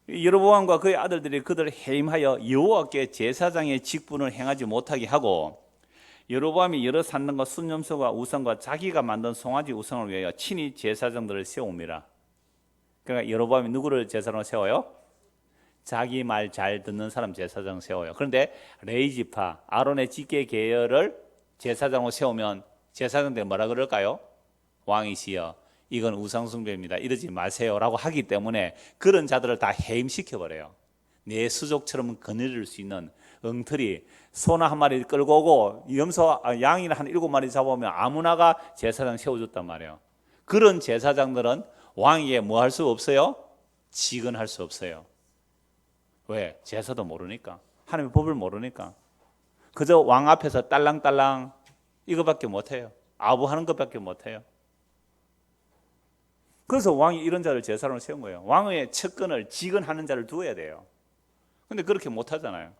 여로보암과 그의 아들들이 그들을 해임하여 여호와께 제사장의 직분을 행하지 못하게 하고, 여로보암이 여러 산당과 순념소와 우상과 자기가 만든 송아지 우상을 위하여 친히 제사장들을 세웁니다. 그러니까 여로보암이 누구를 제사장으로 세워요? 자기 말 잘 듣는 사람 제사장 세워요. 그런데 레위 지파 아론의 직계 계열을 제사장으로 세우면 제사장들이 뭐라 그럴까요? 왕이시여 이건 우상숭배입니다. 이러지 마세요라고 하기 때문에 그런 자들을 다 해임시켜버려요. 내 수족처럼 거느릴 수 있는 엉터리, 소나 한 마리 끌고 오고 양이나 한 7마리 잡아오면 아무나가 제사장 세워줬단 말이에요. 그런 제사장들은 왕에게 뭐 할 수 없어요? 직언할 수 없어요. 왜? 제사도 모르니까. 하나님의 법을 모르니까. 그저 왕 앞에서 딸랑딸랑 이거밖에 못해요. 아부하는 것밖에 못해요. 그래서 왕이 이런 자를 제사장으로 세운 거예요. 왕의 측근을 직언하는 자를 두어야 돼요. 근데 그렇게 못하잖아요.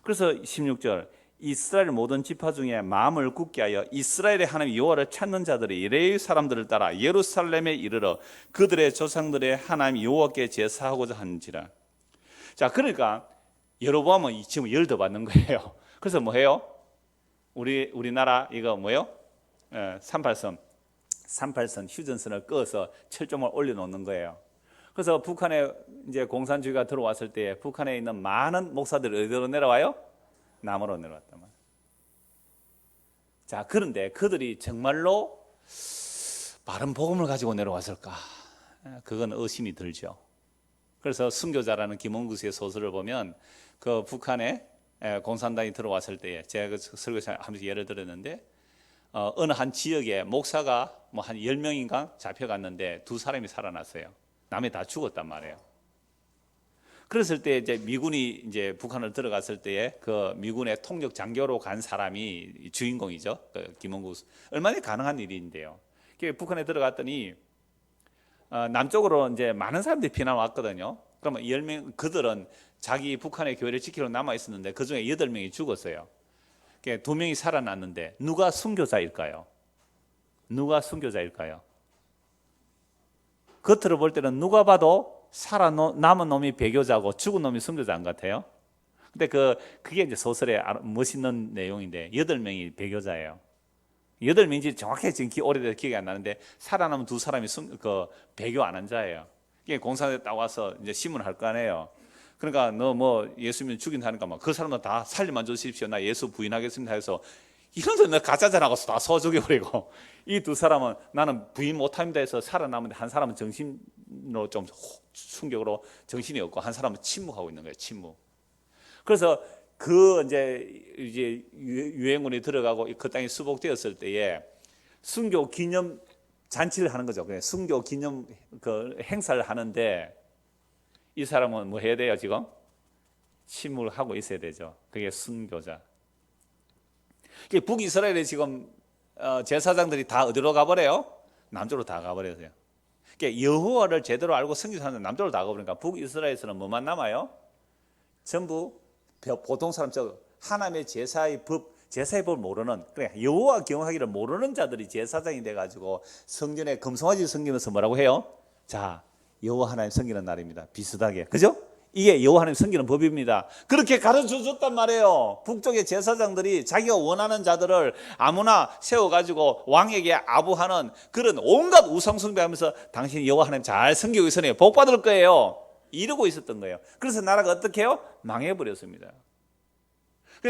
그래서 16절 이스라엘 모든 지파 중에 마음을 굳게 하여 이스라엘의 하나님 여호와를 찾는 자들이 레위 사람들을 따라 예루살렘에 이르러 그들의 조상들의 하나님 여호와께 제사하고자 하는지라. 자, 그러니까 여로보암은 지금 열도 받는 거예요. 그래서 뭐 해요? 우리나라 이거 뭐예요? 38선 휴전선을 꺼서 철조망을 올려놓는 거예요. 그래서 북한에 이제 공산주의가 들어왔을 때 북한에 있는 많은 목사들이 어디로 내려와요? 남으로 내려왔단 말이에요. 자, 그런데 그들이 정말로 바른 복음을 가지고 내려왔을까? 그건 의심이 들죠. 그래서 순교자라는 김원구스의 소설을 보면 그 북한에 공산당이 들어왔을 때에 제가 그 설교하면서 예를 들었는데 어느 한 지역에 목사가 뭐 한 10명인가 잡혀갔는데 2사람이 살아났어요. 남이 다 죽었단 말이에요. 그랬을 때 이제 미군이 이제 북한을 들어갔을 때에 그 미군의 통역 장교로 간 사람이 주인공이죠. 그 김원구. 얼마나 가능한 일인데요. 북한에 들어갔더니 남쪽으로 이제 많은 사람들이 피난 왔거든요. 그러면 10명 그들은 자기 북한의 교회를 지키러 남아 있었는데 그 중에 8명이 죽었어요. 2명이 살아났는데 누가 순교자일까요? 누가 순교자일까요? 겉으로 볼 때는 누가 봐도 살아남은 놈이 배교자고 죽은 놈이 순교자인 것 같아요. 근데 그게 이제 소설의 멋있는 내용인데 8명이 배교자예요. 8명인지 정확히 지금 오래돼서 기억이 안 나는데 살아남은 2사람이 배교 안 한 자예요. 이게 공산에 딱 와서 이제 신문할 거 아니에요. 그러니까 너 뭐 예수님 죽인다니까 막 그 사람들 다 살림만 주십시오. 나 예수 부인하겠습니다 해서 이런 데는 가짜잖아 가서 다 서 죽여버리고 이 2사람은 나는 부인 못합니다 해서 살아남은데 한 사람은 정신으로 좀 충격으로 정신이 없고 한 사람은 침묵하고 있는 거예요. 침묵. 그래서 이제 유행군이 들어가고 그 땅이 수복되었을 때에 순교 기념 잔치를 하는 거죠. 그냥 순교 기념 그 행사를 하는데 이 사람은 뭐 해야 돼요 지금? 침묵하고 있어야 되죠. 그게 순교자. 북이스라엘이 지금 제사장들이 다 어디로 가버려요? 남쪽으로 다 가버려서요. 여호와를 제대로 알고 섬기는 사람들 남쪽으로 다 가버리니까 북이스라엘에서는 뭐만 남아요? 전부 보통 사람, 하나님의 제사의 법을 모르는, 그래 여호와 경외하기를 모르는 자들이 제사장이 돼가지고 성전에 금송아지 섬기면서 뭐라고 해요? 자, 여호와 하나님 섬기는 날입니다. 비슷하게, 그죠? 이게 여호와 하나님 섬기는 법입니다. 그렇게 가르쳐 줬단 말이에요. 북쪽의 제사장들이 자기가 원하는 자들을 아무나 세워가지고 왕에게 아부하는 그런 온갖 우상 숭배하면서 당신이 여호와 하나님 잘 섬기고 있으니 복 받을 거예요, 이러고 있었던 거예요. 그래서 나라가 어떻게 해요? 망해버렸습니다.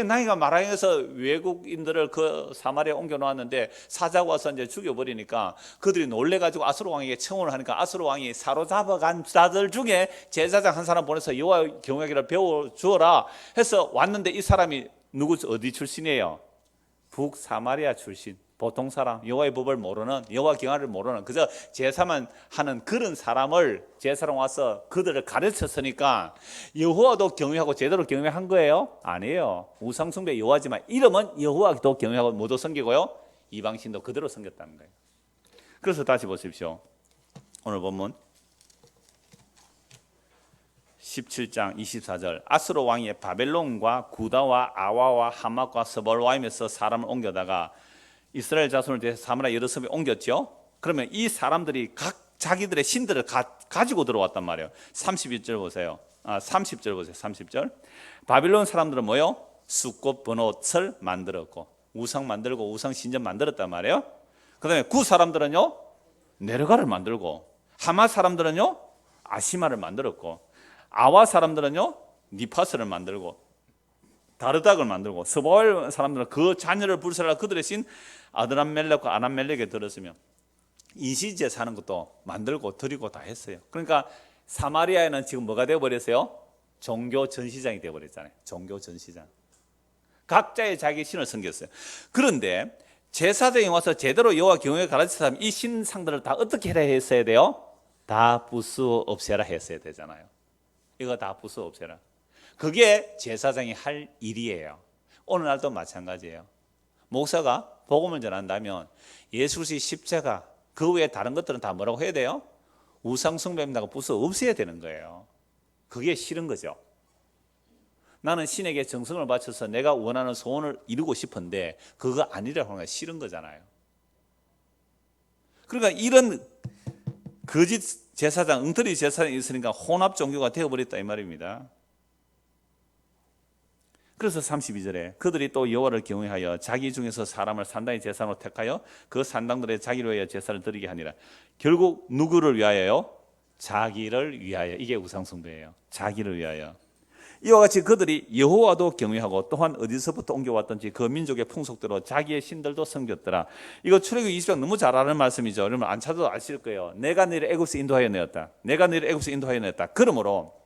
나이가 마라에서 외국인들을 그 사마리아에 옮겨 놓았는데 사자가 와서 이제 죽여버리니까 그들이 놀래가지고 아수르 왕에게 청혼을 하니까 아수르 왕이 사로잡아간 자들 중에 제사장 한 사람 보내서 여호와 경외하기를 배워주어라 해서 왔는데, 이 사람이 어디 출신이에요? 북사마리아 출신, 보통 사람, 여호와의 법을 모르는, 여호와 경외를 모르는, 그저 제사만 하는 그런 사람을 제사랑 와서 그들을 가르쳤으니까 여호와도 경외하고 제대로 경외한 거예요? 아니에요. 우상숭배 여호와지만 이름은 여호와도 경외하고 모두 섬기고요, 이방신도 그대로 섬겼다는 거예요. 그래서 다시 보십시오. 오늘 본문 17장 24절, 아수르 왕이 바벨론과 구다와 아와와 하맛과 스발와임에서 사람을 옮겨다가 이스라엘 자손을 대해서 사마리아 여러 섬에 옮겼죠. 그러면 이 사람들이 각 자기들의 신들을 가지고 들어왔단 말이에요. 31절 보세요. 30절 보세요. 30절. 바빌론 사람들은 뭐요? 숫꽃 번옷을 만들었고, 우상 만들고 우상 신전 만들었단 말이에요. 그 다음에 구 사람들은요, 네르가를 만들고, 하맛 사람들은요, 아시마를 만들었고, 아와 사람들은요, 니파스를 만들고, 다르닥을 만들고, 스바엘 사람들은 그 자녀를 불살라 그들의 신 아드람멜렉과 아람멜렉에 들었으며 인시제 사는 것도 만들고 드리고 다 했어요. 그러니까 사마리아에는 지금 뭐가 되어버렸어요? 종교 전시장이 되어버렸잖아요. 종교 전시장. 각자의 자기 신을 섬겼어요. 그런데 제사장이 와서 제대로 여호와 경외 가르치는 이 신상들을 다 어떻게 해야 했어야 돼요? 다 부수 없애라 했어야 되잖아요. 이거 다 부수 없애라. 그게 제사장이 할 일이에요. 오늘날도 마찬가지예요. 목사가 복음을 전한다면 예수 그리스도의 십자가, 그 외에 다른 것들은 다 뭐라고 해야 돼요? 우상숭배입니다. 부수 없애야 되는 거예요. 그게 싫은 거죠. 나는 신에게 정성을 바쳐서 내가 원하는 소원을 이루고 싶은데 그거 아니라고 하는 게 싫은 거잖아요. 그러니까 이런 거짓 제사장, 엉터리 제사장이 있으니까 혼합 종교가 되어버렸다 이 말입니다. 그래서 32절에 그들이 또 여호와를 경외하여 자기 중에서 사람을 산당의 제사로 택하여 그 산당들의 자기를 위하여 제사를 드리게 하니라. 결국 누구를 위하여요? 자기를 위하여. 이게 우상숭배예요. 자기를 위하여. 이와 같이 그들이 여호와도 경외하고 또한 어디서부터 옮겨왔던지 그 민족의 풍속대로 자기의 신들도 섬겼더라. 이거 출애굽 20장 너무 잘 아는 말씀이죠. 여러분 안 찾아도 아실 거예요. 내가 너를 애굽에서 인도하여 내었다. 내가 너를 애굽에서 인도하여 내었다. 그러므로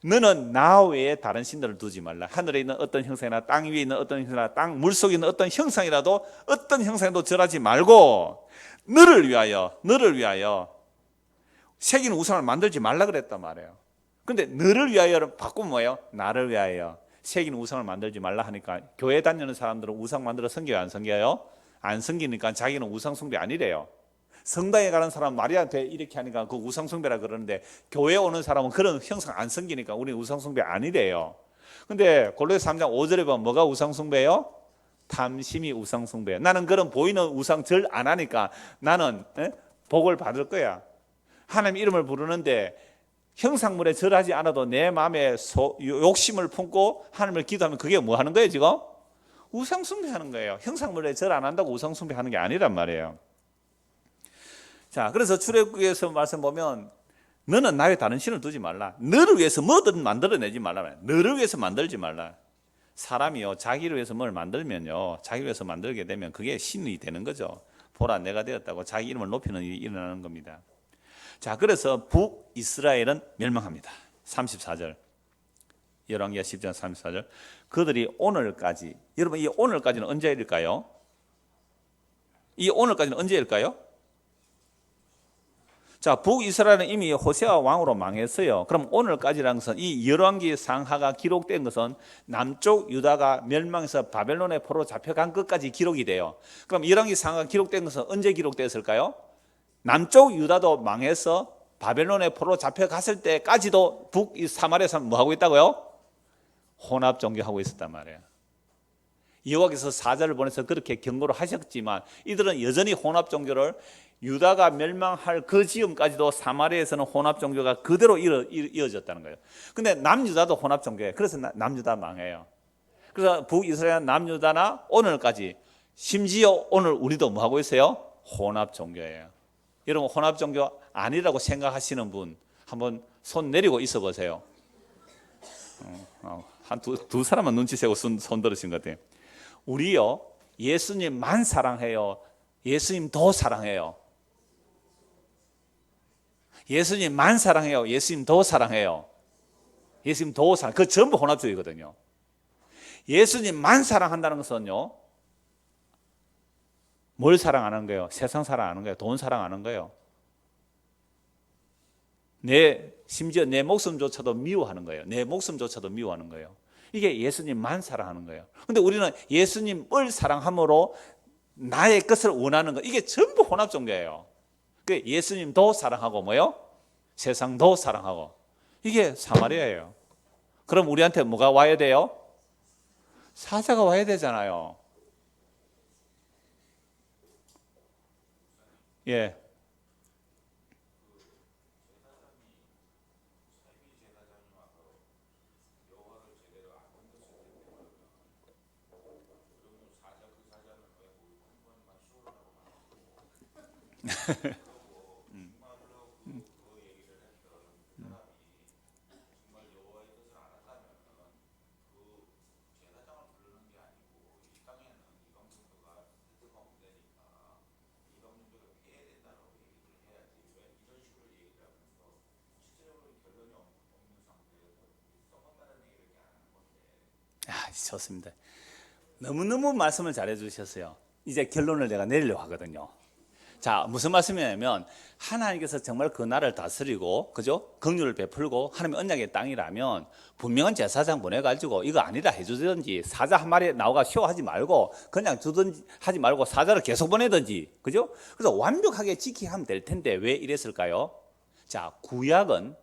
너는 나 외에 다른 신들을 두지 말라. 하늘에 있는 어떤 형상이나 땅 위에 있는 어떤 형상이나 땅 물속에 있는 어떤 형상이라도 어떤 형상에도 절하지 말고 너를 위하여 새긴 우상을 만들지 말라 그랬단 말이에요. 근데 너를 위하여를 바꾸면 뭐예요? 나를 위하여 새긴 우상을 만들지 말라 하니까 교회 다니는 사람들은 우상 만들어 섬겨요? 안 섬겨요? 안 섬기니까 자기는 우상 숭배 아니래요. 성당에 가는 사람 마리아한테 이렇게 하니까 그 우상숭배라 그러는데 교회에 오는 사람은 그런 형상 안 섬기니까 우리는 우상숭배 아니래요. 근데 골로새 3장 5절에 보면 뭐가 우상숭배예요? 탐심이 우상숭배예요. 나는 그런 보이는 우상 절 안 하니까 나는 복을 받을 거야. 하나님 이름을 부르는데 형상물에 절하지 않아도 내 마음에 욕심을 품고 하나님을 기도하면 그게 뭐 하는 거예요 지금? 우상숭배하는 거예요. 형상물에 절 안 한다고 우상숭배하는 게 아니란 말이에요. 자, 그래서 출애굽기에서 말씀 보면 너는 나의 다른 신을 두지 말라. 너를 위해서 뭐든 만들어내지 말라. 너를 위해서 만들지 말라. 사람이요 자기를 위해서 뭘 만들면요, 자기를 위해서 만들게 되면 그게 신이 되는 거죠. 보라 내가 되었다고 자기 이름을 높이는 일이 일어나는 겁니다. 자, 그래서 북이스라엘은 멸망합니다. 34절 열왕기하 10장 34절 그들이 오늘까지, 여러분 이 오늘까지는 언제일까요? 이 오늘까지는 언제일까요? 자, 북이스라엘은 이미 호세아 왕으로 망했어요. 그럼 오늘까지라는 것은 이 열왕기 상하가 기록된 것은 남쪽 유다가 멸망해서 바벨론의 포로 잡혀간 것까지 기록이 돼요. 그럼 열왕기 상하가 기록된 것은 언제 기록됐을까요? 남쪽 유다도 망해서 바벨론의 포로 잡혀갔을 때까지도 북사마리아에서 뭐 하고 있다고요? 혼합 종교하고 있었단 말이에요. 여호와께서 사자를 보내서 그렇게 경고를 하셨지만 이들은 여전히 혼합 종교를, 유다가 멸망할 그 지금까지도 사마리아에서는 혼합 종교가 그대로 이어졌다는 거예요. 근데 남유다도 혼합 종교예요. 그래서 남유다 망해요. 그래서 북이스라엘 남유다나 오늘까지, 심지어 오늘 우리도 뭐 하고 있어요? 혼합 종교예요. 여러분 혼합 종교 아니라고 생각하시는 분 한번 손 내리고 있어 보세요. 한 두 사람만 눈치 채고 손 들으신 것 같아요. 우리요, 예수님만 사랑해요? 예수님 더 사랑해요? 예수님만 사랑해요? 예수님 더 사랑해요? 예수님 더 사랑. 그 전부 혼합주의거든요. 예수님만 사랑한다는 것은요, 뭘 사랑하는 거예요? 세상 사랑하는 거예요? 돈 사랑하는 거예요? 심지어 내 목숨조차도 미워하는 거예요. 내 목숨조차도 미워하는 거예요. 이게 예수님만 사랑하는 거예요. 근데 우리는 예수님을 사랑함으로 나의 것을 원하는 거, 이게 전부 혼합 종교예요. 예수님도 사랑하고 뭐요? 세상도 사랑하고. 이게 사마리아예요. 그럼 우리한테 뭐가 와야 돼요? 사자가 와야 되잖아요. 예. 좋습니다. 너무너무 말씀을 잘해 주셨어요. 이제 결론을 내가 내리려고 하거든요. 자, 무슨 말씀이냐면 하나님께서 정말 그 나라를 다스리고, 그죠? 긍휼을 베풀고 하나님의 언약의 땅이라면 분명한 제사장 보내가지고 이거 아니라 해주든지, 사자 한 마리 나오가 쇼하지 말고 그냥 주든지 하지 말고 사자를 계속 보내든지, 그죠? 그래서 완벽하게 지키게 하면 될 텐데 왜 이랬을까요? 자, 구약을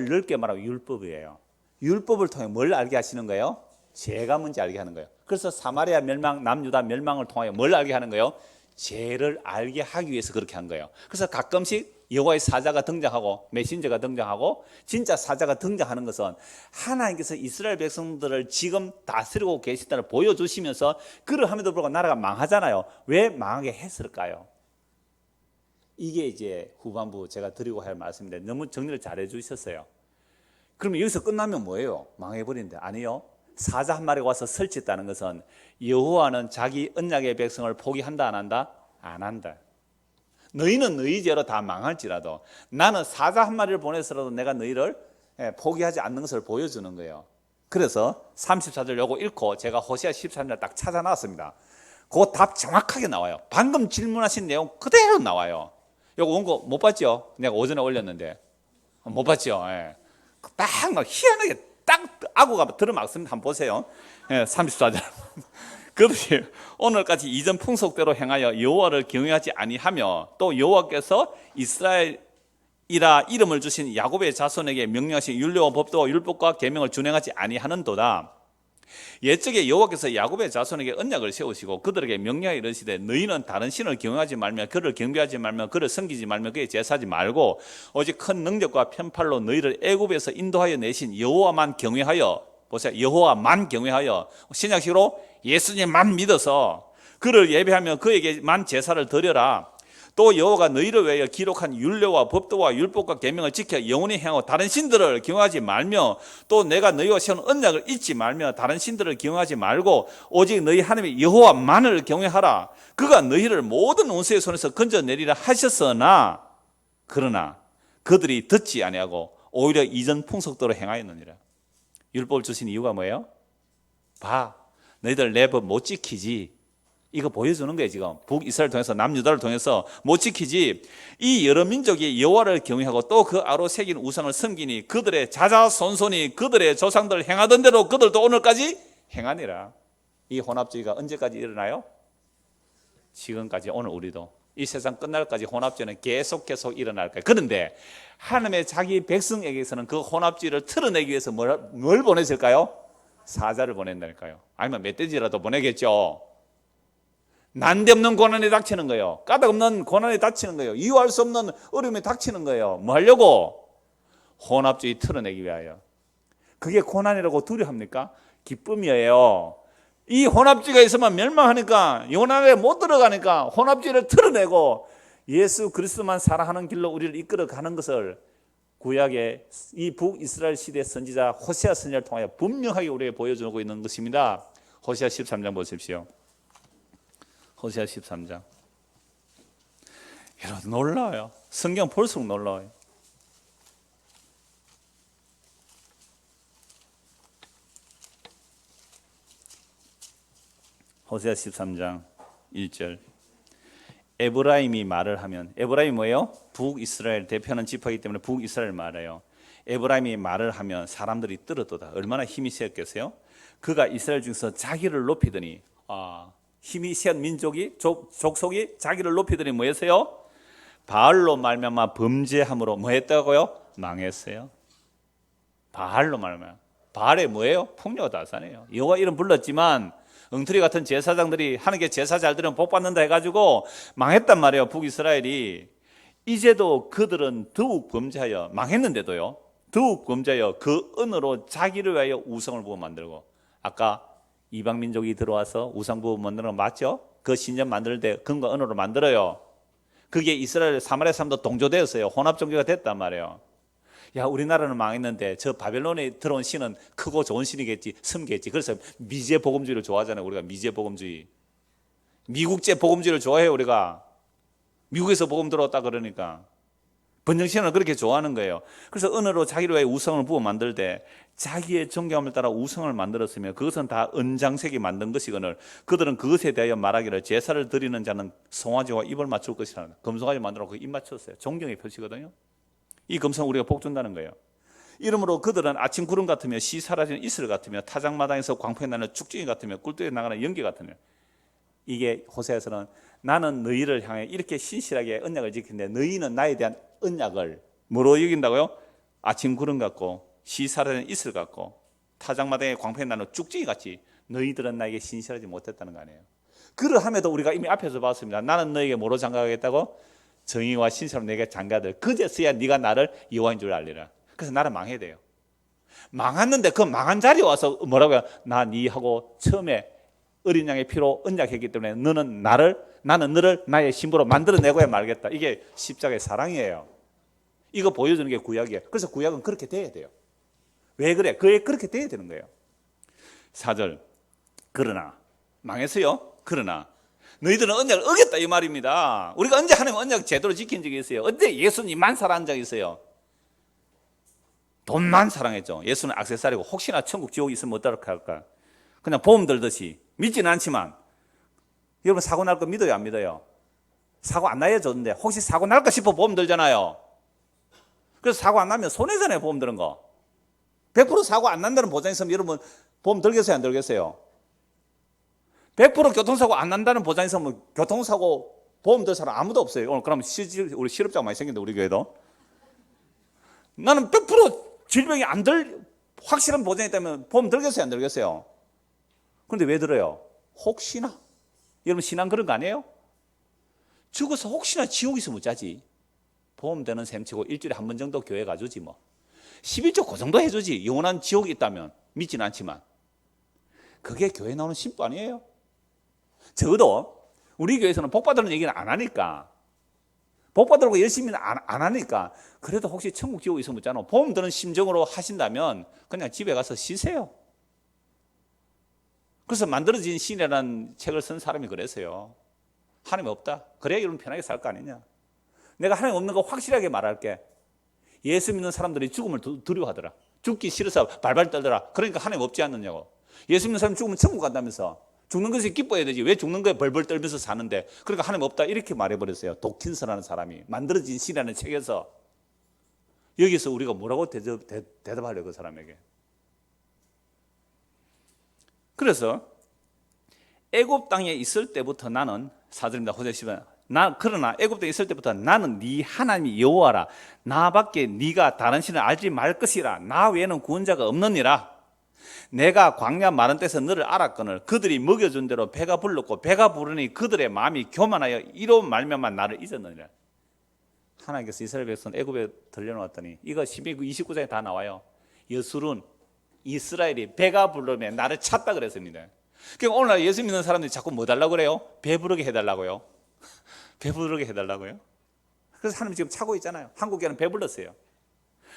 넓게 말하면 율법이에요. 율법을 통해 뭘 알게 하시는 거예요? 죄가 뭔지 알게 하는 거예요. 그래서 사마리아 멸망, 남유다 멸망을 통하여 뭘 알게 하는 거예요? 죄를 알게 하기 위해서 그렇게 한 거예요. 그래서 가끔씩 여호와의 사자가 등장하고 메신저가 등장하고 진짜 사자가 등장하는 것은 하나님께서 이스라엘 백성들을 지금 다스리고 계시다를 보여주시면서 그러함에도 불구하고 나라가 망하잖아요. 왜 망하게 했을까요? 이게 이제 후반부 제가 드리고 할 말씀인데 너무 정리를 잘 해주셨어요. 그러면 여기서 끝나면 뭐예요? 망해버리는데 아니요. 사자 한 마리가 와서 설치했다는 것은 여호와는 자기 언약의 백성을 포기한다 안 한다? 안 한다. 너희는 너희 죄로 다 망할지라도 나는 사자 한 마리를 보내서라도 내가 너희를 포기하지 않는 것을 보여주는 거예요. 그래서 34절 요거 읽고 제가 호세아 13절 딱 찾아 놨습니다. 그 답 정확하게 나와요. 방금 질문하신 내용 그대로 나와요. 요거 원고 못 봤죠? 내가 오전에 올렸는데 못 봤죠? 예. 딱 막 희한하게 딱 아구가 들어막습니다. 한번 보세요. 34절. 그것이 오늘까지 이전 풍속대로 행하여 여호와를 경외하지 아니하며 또 여호와께서 이스라엘이라 이름을 주신 야곱의 자손에게 명령하신 율례와 법도와 율법과 계명을 준행하지 아니하는도다. 옛적에 여호와께서 야곱의 자손에게 언약을 세우시고 그들에게 명령하여 이르시되 너희는 다른 신을 경외하지 말며 그를 경배하지 말며 그를 섬기지 말며 그에 제사하지 말고 오직 큰 능력과 편팔로 너희를 애굽에서 인도하여 내신 여호와만 경외하여, 보세요, 여호와만 경외하여 신약식으로 예수님만 믿어서 그를 예배하며 그에게만 제사를 드려라. 또 여호와가 너희를 위하여 기록한 율례와 법도와 율법과 계명을 지켜 영원히 행하고 다른 신들을 경외하지 말며 또 내가 너희와 세운 언약을 잊지 말며 다른 신들을 경외하지 말고 오직 너희 하나님의 여호와만을 경외하라. 그가 너희를 모든 원수의 손에서 건져내리라 하셨으나 그러나 그들이 듣지 아니하고 오히려 이전 풍속대로 행하였느니라. 율법을 주신 이유가 뭐예요? 봐, 너희들 내 법 못 지키지. 이거 보여주는 거예요. 지금 북이스라엘 통해서 남유다를 통해서 못 지키지. 이 여러 민족이 여호와를 경외하고 또 그 아로 새긴 우상을 섬기니 그들의 자자손손이 그들의 조상들 행하던 대로 그들도 오늘까지 행하니라. 이 혼합주의가 언제까지 일어나요? 지금까지. 오늘 우리도 이 세상 끝날까지 혼합주의는 계속 일어날 거예요. 그런데 하나님의 자기 백성에게서는 그 혼합주의를 틀어내기 위해서 뭘 보내실까요? 사자를 보낸다니까요. 아니면 멧돼지라도 보내겠죠. 난데없는 고난이 닥치는 거예요. 까닭없는 고난이 닥치는 거예요. 이유할 수 없는 어려움이 닥치는 거예요. 뭐 하려고? 혼합주의 틀어내기 위하여. 그게 고난이라고 두려워합니까? 기쁨이에요. 이 혼합주의가 있으면 멸망하니까, 요나에 못 들어가니까 혼합주의를 틀어내고 예수 그리스도만 사랑하는 길로 우리를 이끌어가는 것을 구약의 이 북이스라엘 시대 선지자 호세아 선지자를 통하여 분명하게 우리에게 보여주고 있는 것입니다. 호세아 13장 보십시오. 호세아 13장. 여러분 놀라워요. 성경 볼수록 놀라워요. 호세아 13장 1절. 에브라임이 말을 하면, 에브라임이 뭐예요? 북이스라엘 대표하는 지파이기 때문에 북이스라엘 말해요. 에브라임이 말을 하면 사람들이 떨어도다. 얼마나 힘이 세었겠어요? 그가 이스라엘 중에서 자기를 높이더니, 힘이 세한 민족이, 족속이 자기를 높이더니 뭐 했어요? 바알로 말미암아 범죄함으로 뭐 했다고요? 망했어요. 바알로 말미암아. 바알이 뭐예요? 풍요가 다산이에요. 여호와 이름 불렀지만 엉터리 같은 제사장들이 하나님께 제사 잘 드리면 복 받는다 해가지고 망했단 말이에요. 북이스라엘이. 이제도 그들은 더욱 범죄하여, 망했는데도요, 더욱 범죄하여 그 은으로 자기를 위하여 우상을 부어 만들고. 아까 이방민족이 들어와서 우상 부어 만드는 거 맞죠? 그 신전 만들 때 금과 은으로 만들어요. 그게 이스라엘 사마리아 사람도 동조되었어요. 혼합 종교가 됐단 말이에요. 야, 우리나라는 망했는데 저 바벨론에 들어온 신은 크고 좋은 신이겠지, 섬기겠지. 그래서 미제 복음주의를 좋아하잖아요. 우리가 미제 복음주의, 미국제 복음주의를 좋아해요. 우리가 미국에서 복음 들어왔다 그러니까 번정신을 그렇게 좋아하는 거예요. 그래서 은으로 자기를 위해 우상을 부어 만들 때 자기의 정교함을 따라 우상을 만들었으며 그것은 다 은장색이 만든 것이거늘 그들은 그것에 대하여 말하기를 제사를 드리는 자는 송아지와 입을 맞출 것이라. 금송아지 만들어놓고 입 맞췄어요. 존경의 표시거든요. 이 금성 우리가 복 준다는 거예요. 이러므로 그들은 아침 구름 같으며 시 사라지는 이슬 같으며 타작마당에서 광풍에 나는 쭉증이 같으며 꿀뚝에 나가는 연기 같으며. 이게 호세아에서는 나는 너희를 향해 이렇게 신실하게 언약을 지키는데 너희는 나에 대한 언약을 뭐로 여긴다고요? 아침 구름 같고 시 사라지는 이슬 같고 타작마당에 광풍에 나는 쭉증이 같이 너희들은 나에게 신실하지 못했다는 거 아니에요. 그러함에도 우리가 이미 앞에서 봤습니다. 나는 너에게 뭐로 장가가겠다고? 정의와 신실함 내게 장가들. 그제서야 네가 나를 여호와인 줄 알리라. 그래서 나를 망해야 돼요. 망했는데 그 망한 자리에 와서 뭐라고요? 나 니하고 처음에 어린 양의 피로 언약했기 때문에 나는 너를 나의 신부로 만들어내고야 말겠다. 이게 십자가의 사랑이에요. 이거 보여주는 게 구약이에요. 그래서 구약은 그렇게 돼야 돼요. 왜 그래? 그렇게 돼야 되는 거예요. 4절. 그러나 망했어요. 그러나 너희들은 언약을 어겼다 이 말입니다. 우리가 언제 하나님 언약 제대로 지킨 적이 있어요? 언제 예수님만 사랑한 적이 있어요? 돈만 사랑했죠. 예수는 액세서리고 혹시나 천국 지옥이 있으면 어떡할까 할까? 그냥 보험 들듯이 믿지는 않지만. 여러분 사고 날 거 믿어요 안 믿어요? 사고 안 나야 좋은데 혹시 사고 날까 싶어 보험 들잖아요. 그래서 사고 안 나면 손해잖아요. 보험 드는 거 100% 사고 안 난다는 보장이 있으면 여러분 보험 들겠어요 안 들겠어요? 100% 교통사고 안 난다는 보장이 있으면 교통사고 보험 들 사람 아무도 없어요. 오늘 그럼 우리 실업자가 많이 생긴다 우리 교회도. 나는 100% 질병이 안 들 확실한 보장이 있다면 보험 들겠어요 안 들겠어요? 그런데 왜 들어요? 혹시나. 여러분 신앙 그런 거 아니에요? 죽어서 혹시나 지옥 있으면 어쩌지? 보험 되는 셈 치고 일주일에 한 번 정도 교회 가주지 뭐. 11조 그 정도 해주지. 영원한 지옥이 있다면. 믿지는 않지만. 그게 교회 나오는 신부 아니에요? 적어도 우리 교회에서는 복 받으라는 얘기는 안 하니까, 복 받으라고 열심히 안 하니까, 그래도 혹시 천국 지옥 있으면 어쩌나 보험 드는 심정으로 하신다면 그냥 집에 가서 쉬세요. 그래서 만들어진 신이라는 책을 쓴 사람이 그랬어요. 하나님 없다. 그래야 여러분 편하게 살 거 아니냐. 내가 하나님 없는 거 확실하게 말할게. 예수 믿는 사람들이 죽음을 두려워하더라. 죽기 싫어서 발발 떨더라. 그러니까 하나님 없지 않느냐고. 예수 믿는 사람 죽으면 천국 간다면서. 죽는 것이 기뻐해야 되지. 왜 죽는 거에 벌벌 떨면서 사는데. 그러니까 하나님 없다 이렇게 말해버렸어요. 도킨스라는 사람이 만들어진 시라는 책에서. 여기서 우리가 뭐라고 대답하려고 그 사람에게. 그래서 애굽 땅에 있을 때부터 나는 사절입니다. 호세 10편. 그러나 애굽 땅에 있을 때부터 나는 네 하나님이 여호와라. 나밖에 네가 다른 신을 알지 말 것이라. 나 외에는 구원자가 없느니라. 내가 광야 마른 데서 너를 알았거늘 그들이 먹여준 대로 배가 불렀고 배가 부르니 그들의 마음이 교만하여 이로 말미암아 나를 잊었느니라. 하나님께서 이스라엘 백성 애굽에 들려놓았더니 이거 29장에 다 나와요. 여술은 이스라엘이 배가 부르면 나를 찾다 그랬습니다. 그러니까 오늘날 예수 믿는 사람들이 자꾸 뭐 달라고 그래요? 배부르게 해달라고요. 배부르게 해달라고요. 그래서 하나님 지금 차고 있잖아요. 한국에는 배불렀어요.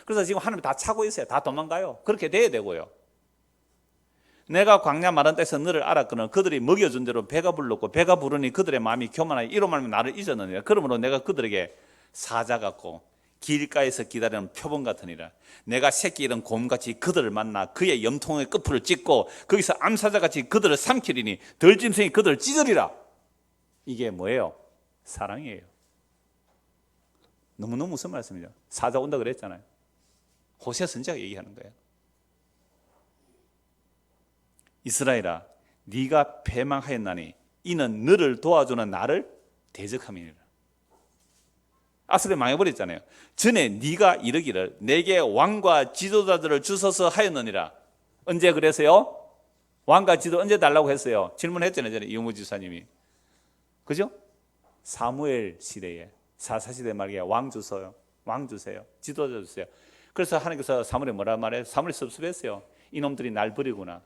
그래서 지금 하나님 다 차고 있어요. 다 도망가요. 그렇게 돼야 되고요. 내가 광야 마른 데서 너를 알았거늘 그들이 먹여준 대로 배가 불렀고 배가 부르니 그들의 마음이 교만하여 이로 말하면 나를 잊었느니라. 그러므로 내가 그들에게 사자 같고 길가에서 기다리는 표범 같으니라. 내가 새끼 잃은 곰같이 그들을 만나 그의 염통의 끝을 찢고 거기서 암사자같이 그들을 삼키리니 덜짐승이 그들을 찢으리라. 이게 뭐예요? 사랑이에요. 너무너무 무슨 말씀이죠? 사자 온다 그랬잖아요. 호세 선지자가 얘기하는 거예요. 이스라엘아, 네가 패망하였나니 이는 너를 도와주는 나를 대적함이니라. 아스르 망해버렸잖아요. 전에 네가 이르기를 내게 왕과 지도자들을 주소서 하였느니라. 언제 그랬어요? 왕과 지도 언제 달라고 했어요? 질문했잖아요. 전에 이용우 지사님이. 그죠? 사무엘 시대에 사사시대 말기에 왕 주세요. 왕 주세요. 지도자 주세요. 그래서 하나님께서 사무엘에 뭐라 말해요? 사무엘이 섭섭했어요. 이놈들이 날 버리구나.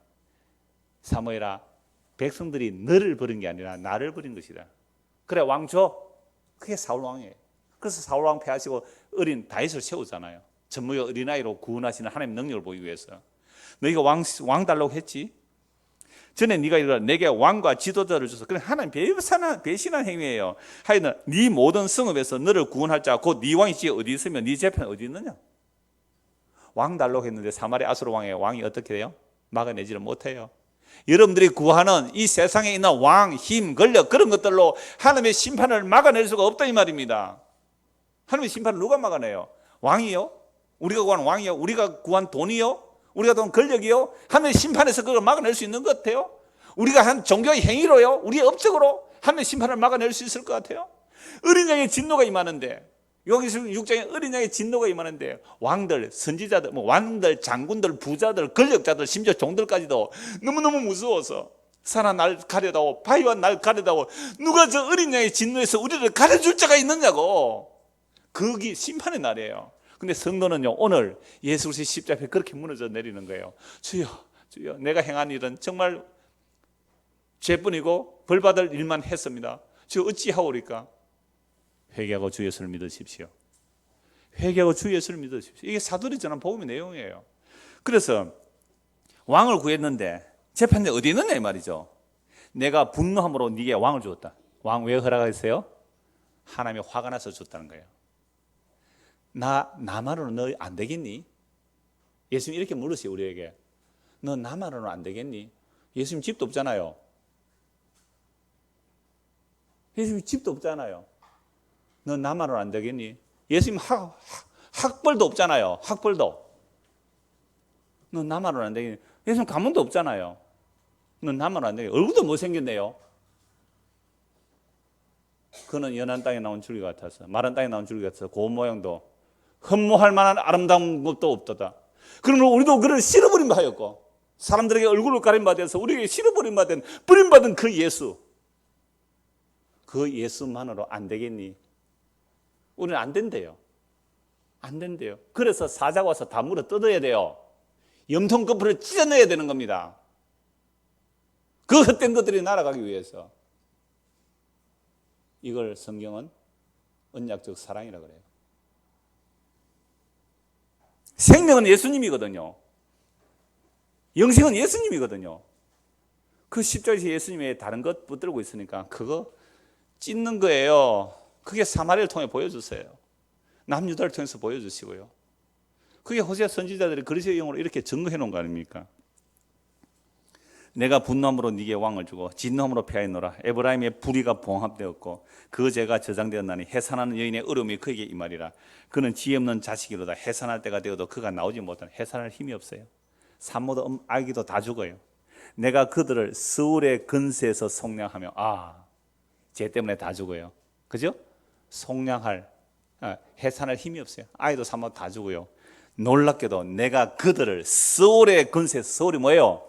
사무엘아, 백성들이 너를 버린 게 아니라 나를 버린 것이다. 그래 왕 줘. 그게 사울 왕이에요. 그래서 사울 왕 패하시고 어린 다윗을 세우잖아요. 전무의 어린아이로 구원하시는 하나님의 능력을 보이기 위해서. 너희가 왕 달라고 했지. 전에 네가 이르라 내게 왕과 지도자를 줘서. 그래 하나님 배신한 행위예요. 하여튼 네 모든 성읍에서 너를 구원할 자 곧 네 왕이 어디 있으면 네 재판 어디 있느냐. 왕 달라고 했는데 사마리아 아수르 왕이 어떻게 돼요? 막아내지를 못해요. 여러분들이 구하는 이 세상에 있는 왕, 힘, 권력 그런 것들로 하나님의 심판을 막아낼 수가 없다 이 말입니다. 하나님의 심판을 누가 막아내요? 왕이요? 우리가 구한 왕이요? 우리가 구한 돈이요? 우리가 구한 권력이요? 하나님의 심판에서 그걸 막아낼 수 있는 것 같아요? 우리가 한 종교의 행위로요? 우리의 업적으로 하나님의 심판을 막아낼 수 있을 것 같아요? 어린 양의 진노가 임하는데, 여기서 6장에 어린 양의 진노가 임하는데 왕들, 선지자들, 왕들, 장군들, 부자들, 권력자들, 심지어 종들까지도 너무너무 무서워서 사나 날 가려다오, 바위와 날 가려다오, 누가 저 어린 양의 진노에서 우리를 가려줄 자가 있느냐고. 그게 심판의 날이에요. 근데 성도는요 오늘 예수 그리스도의 십자가에 그렇게 무너져 내리는 거예요. 주여, 주여, 내가 행한 일은 정말 죄뿐이고 벌받을 일만 했습니다. 주여 어찌하오리까? 회개하고 주 예수를 믿으십시오. 회개하고 주 예수를 믿으십시오. 이게 사도들이 전한 복음의 내용이에요. 그래서 왕을 구했는데 재판대 어디 있느냐 이 말이죠. 내가 분노함으로 네게 왕을 주었다. 왕 왜 허락했어요? 하나님이 화가 나서 줬다는 거예요. 나만으로는 너 안 되겠니? 예수님 이렇게 물으세요 우리에게. 너 나만으로는 안 되겠니? 예수님 집도 없잖아요. 예수님 집도 없잖아요. 너 나만으로는 안 되겠니? 예수님 학벌도 없잖아요. 학벌도. 너 나만으로는 안 되겠니? 예수님 가문도 없잖아요. 너 나만으로는 안 되겠니? 얼굴도 못생겼네요. 그는 연한 땅에 나온 줄기 같아서, 마른 땅에 나온 줄기 같아서 고운 모양도 흠모할 만한 아름다운 것도 없도다. 그러면 우리도 그를 실어버림 하였고 사람들에게 얼굴을 가림받아서 우리에게 실어버림 받은 버림받은 그 예수, 그 예수만으로 안 되겠니? 우리는 안 된대요. 안 된대요. 그래서 사자가 와서 다 물어 뜯어야 돼요. 염통꺼풀을 찢어내야 되는 겁니다. 그 헛된 것들이 날아가기 위해서. 이걸 성경은 언약적 사랑이라고 그래요. 생명은 예수님이거든요. 영생은 예수님이거든요. 그 십자가에서 예수님의 다른 것 붙들고 있으니까 그거 찢는 거예요. 그게 사마리아를 통해 보여주세요. 남유다를 통해서 보여주시고요. 그게 호세아 선지자들이 그리스도의 영으로 이렇게 증거해 놓은 거 아닙니까? 내가 분노함으로 네게 왕을 주고 진노함으로 패하노라. 에브라임의 불의가 봉합되었고 그 죄가 저장되었나니 해산하는 여인의 어려움이 그에게 임하리라. 그는 지혜 없는 자식이로다. 해산할 때가 되어도 그가 나오지 못하는, 해산할 힘이 없어요. 산모도 아기도 다 죽어요. 내가 그들을 스울의 근세에서 속량하며, 죄 때문에 다 죽어요. 그죠? 속량할, 해산할 힘이 없어요. 아이도 산모도 다 죽어요. 놀랍게도 내가 그들을 스울의 근세에서, 스울이 뭐예요?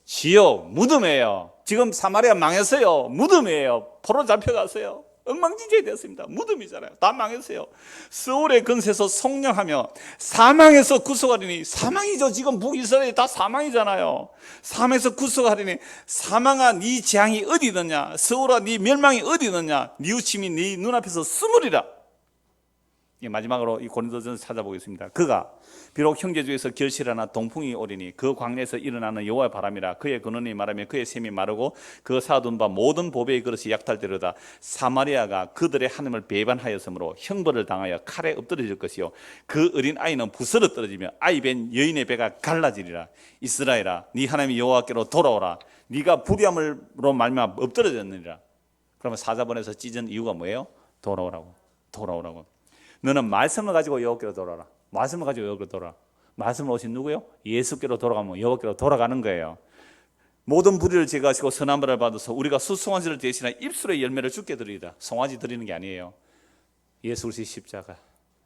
지옥, 무덤이에요. 지금 사마리아 망했어요. 무덤이에요. 포로 잡혀갔어요. 엉망진창이 되었습니다. 무덤이잖아요. 다 망했어요. 스올의 근세에서 속량하며 사망에서 구속하리니, 사망이죠. 지금 북이스라엘이 다 사망이잖아요. 사망에서 구속하리니, 사망아 네 재앙이 어디 있느냐, 스올아 네 멸망이 어디 있느냐, 뉘우침이 네 눈앞에서 스물이라. 마지막으로 이 고린도전서 찾아보겠습니다. 그가 비록 형제 중에서 결실하나 동풍이 오리니 그 광야에서 일어나는 여호와의 바람이라. 그의 근원이 마르며 그의 샘이 마르고 그 사둔 바 모든 보배의 그릇이 약탈되려다. 사마리아가 그들의 하나님을 배반하였으므로 형벌을 당하여 칼에 엎드려질 것이요 그 어린 아이는 부스러 떨어지며 아이 벤 여인의 배가 갈라지리라. 이스라엘아 네 하나님 여호와께로 돌아오라. 네가 불의함으로 말미암아 엎드려졌느니라. 그러면 사자본에서 찢은 이유가 뭐예요? 돌아오라고. 너는 말씀을 가지고 여호와께로 돌아라. 말씀을 가지고 여호와께로 돌아라. 말씀을 오신 누구요? 예수께로 돌아가면 여호와께로 돌아가는 거예요. 모든 불의를 제거하시고 선한 벌을 받아서 우리가 수송아지를 대신하여 입술의 열매를 주께 드리리라. 송아지 드리는 게 아니에요. 예수 그리스도의 십자가,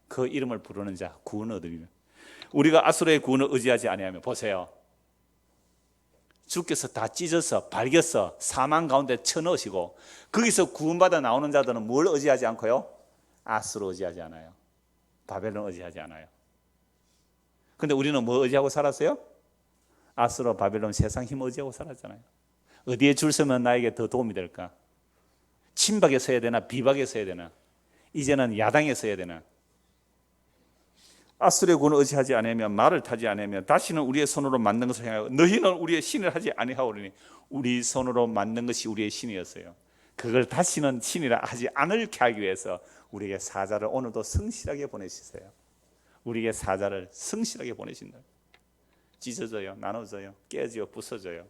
그 이름을 부르는 자 구원을 얻으리라. 우리가 아수르의 구원을 의지하지 아니하며, 보세요, 주께서 다 찢어서 발겨서 사망 가운데 쳐넣으시고 거기서 구원받아 나오는 자들은 뭘 의지하지 않고요? 아수르 의지하지 않아요. 바벨론 의지하지 않아요. 근데 우리는 뭐 의지하고 살았어요? 아수르, 바벨론, 세상 힘 의지하고 살았잖아요. 어디에 줄 서면 나에게 더 도움이 될까? 친박에 서야 되나 비박에 서야 되나? 이제는 야당에 서야 되나? 아수르의 군을 의지하지 않으며 말을 타지 않으며 다시는 우리의 손으로 만든 것을 향하여 너희는 우리의 신을 하지 아니하오리니. 우리 손으로 만든 것이 우리의 신이었어요. 그걸 다시는 신이라 하지 않을게 하기 위해서 우리에게 사자를 오늘도 성실하게 보내시세요. 우리에게 사자를 성실하게 보내신다. 찢어져요, 나눠져요, 깨져요, 부서져요.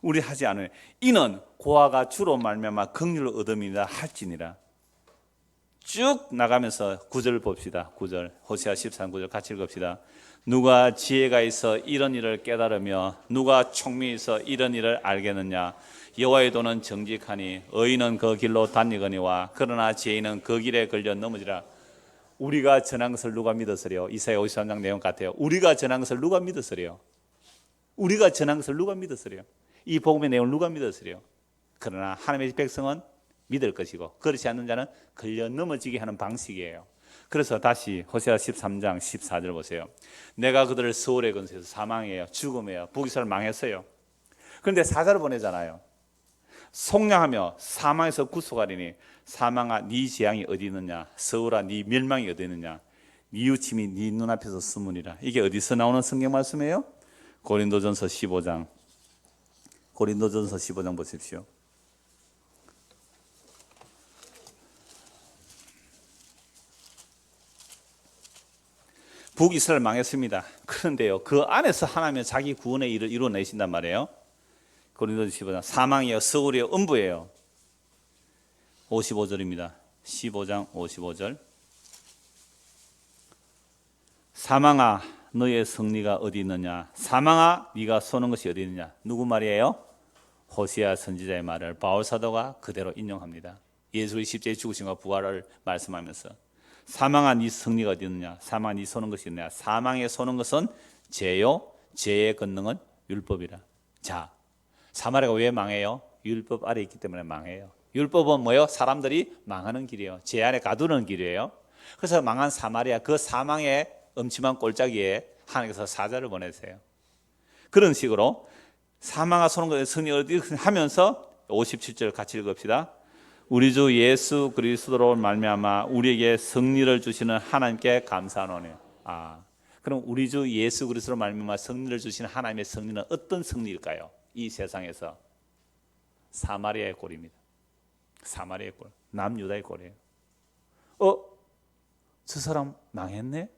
우리 하지 않아요. 이는 고아가 주로 말미암아 긍휼을 얻음이라 할지니라. 쭉 나가면서 9절 봅시다. 9절, 호세아 13, 9절 같이 읽읍시다. 누가 지혜가 있어 이런 일을 깨달으며 누가 총명이 있어 이런 일을 알겠느냐. 여호와의 도는 정직하니 의인은 그 길로 다니거니와 그러나 죄인은 그 길에 걸려 넘어지라. 우리가 전한 것을 누가 믿었으리요? 이사야 53장 내용 같아요. 우리가 전한 것을 누가 믿었으리요? 우리가 전한 것을 누가 믿었으리요? 이 복음의 내용을 누가 믿었으리요? 그러나 하나님의 백성은 믿을 것이고 그렇지 않는 자는 걸려 넘어지게 하는 방식이에요. 그래서 다시 호세아 13장 14절 보세요. 내가 그들을 스올의 근세에서 사망이에요, 죽음이에요, 북이스라엘 망했어요. 그런데 사자를 보내잖아요. 속량하며 사망에서 구속하리니 사망아 네 재앙이 어디 있느냐, 스올아 네 멸망이 어디 있느냐, 뉘우침이 네 눈앞에서 스무니라. 이게 어디서 나오는 성경 말씀이에요? 고린도전서 15장 보십시오. 북이스라엘 망했습니다. 그런데요, 그 안에서 하나님은 자기 구원의 일을 이루어내신단 말이에요. 고린도전서 15장, 사망이요 스올이요 음부예요. 55절입니다. 15장 55절. 사망아 너의 승리가 어디 있느냐, 사망아 네가 쏘는 것이 어디 있느냐. 누구 말이에요? 호세아 선지자의 말을 바울 사도가 그대로 인용합니다. 예수의 십자가의 죽으심과 부활을 말씀하면서 사망아 네 승리가 어디 있느냐, 사망아 네 쏘는 것이 있느냐. 사망에 쏘는 것은 죄요, 죄의 권능은 율법이라. 자, 사마리아가 왜 망해요? 율법 아래 있기 때문에 망해요. 율법은 뭐예요? 사람들이 망하는 길이에요. 죄 안에 가두는 길이에요. 그래서 망한 사마리아, 그 사망의 음침한 골짜기에 하나님께서 사자를 보내세요. 그런 식으로 사망아 쏘는 것의 승리 어디 하면서 57절 같이 읽읍시다. 우리 주 예수 그리스도로 말미암아 우리에게 승리를 주시는 하나님께 감사하노니. 그럼 우리 주 예수 그리스도로 말미암아 승리를 주시는 하나님의 승리는 어떤 승리일까요? 이 세상에서 사마리아의 꼴입니다. 사마리아의 꼴, 남유다의 꼴이에요. 저 사람 망했네?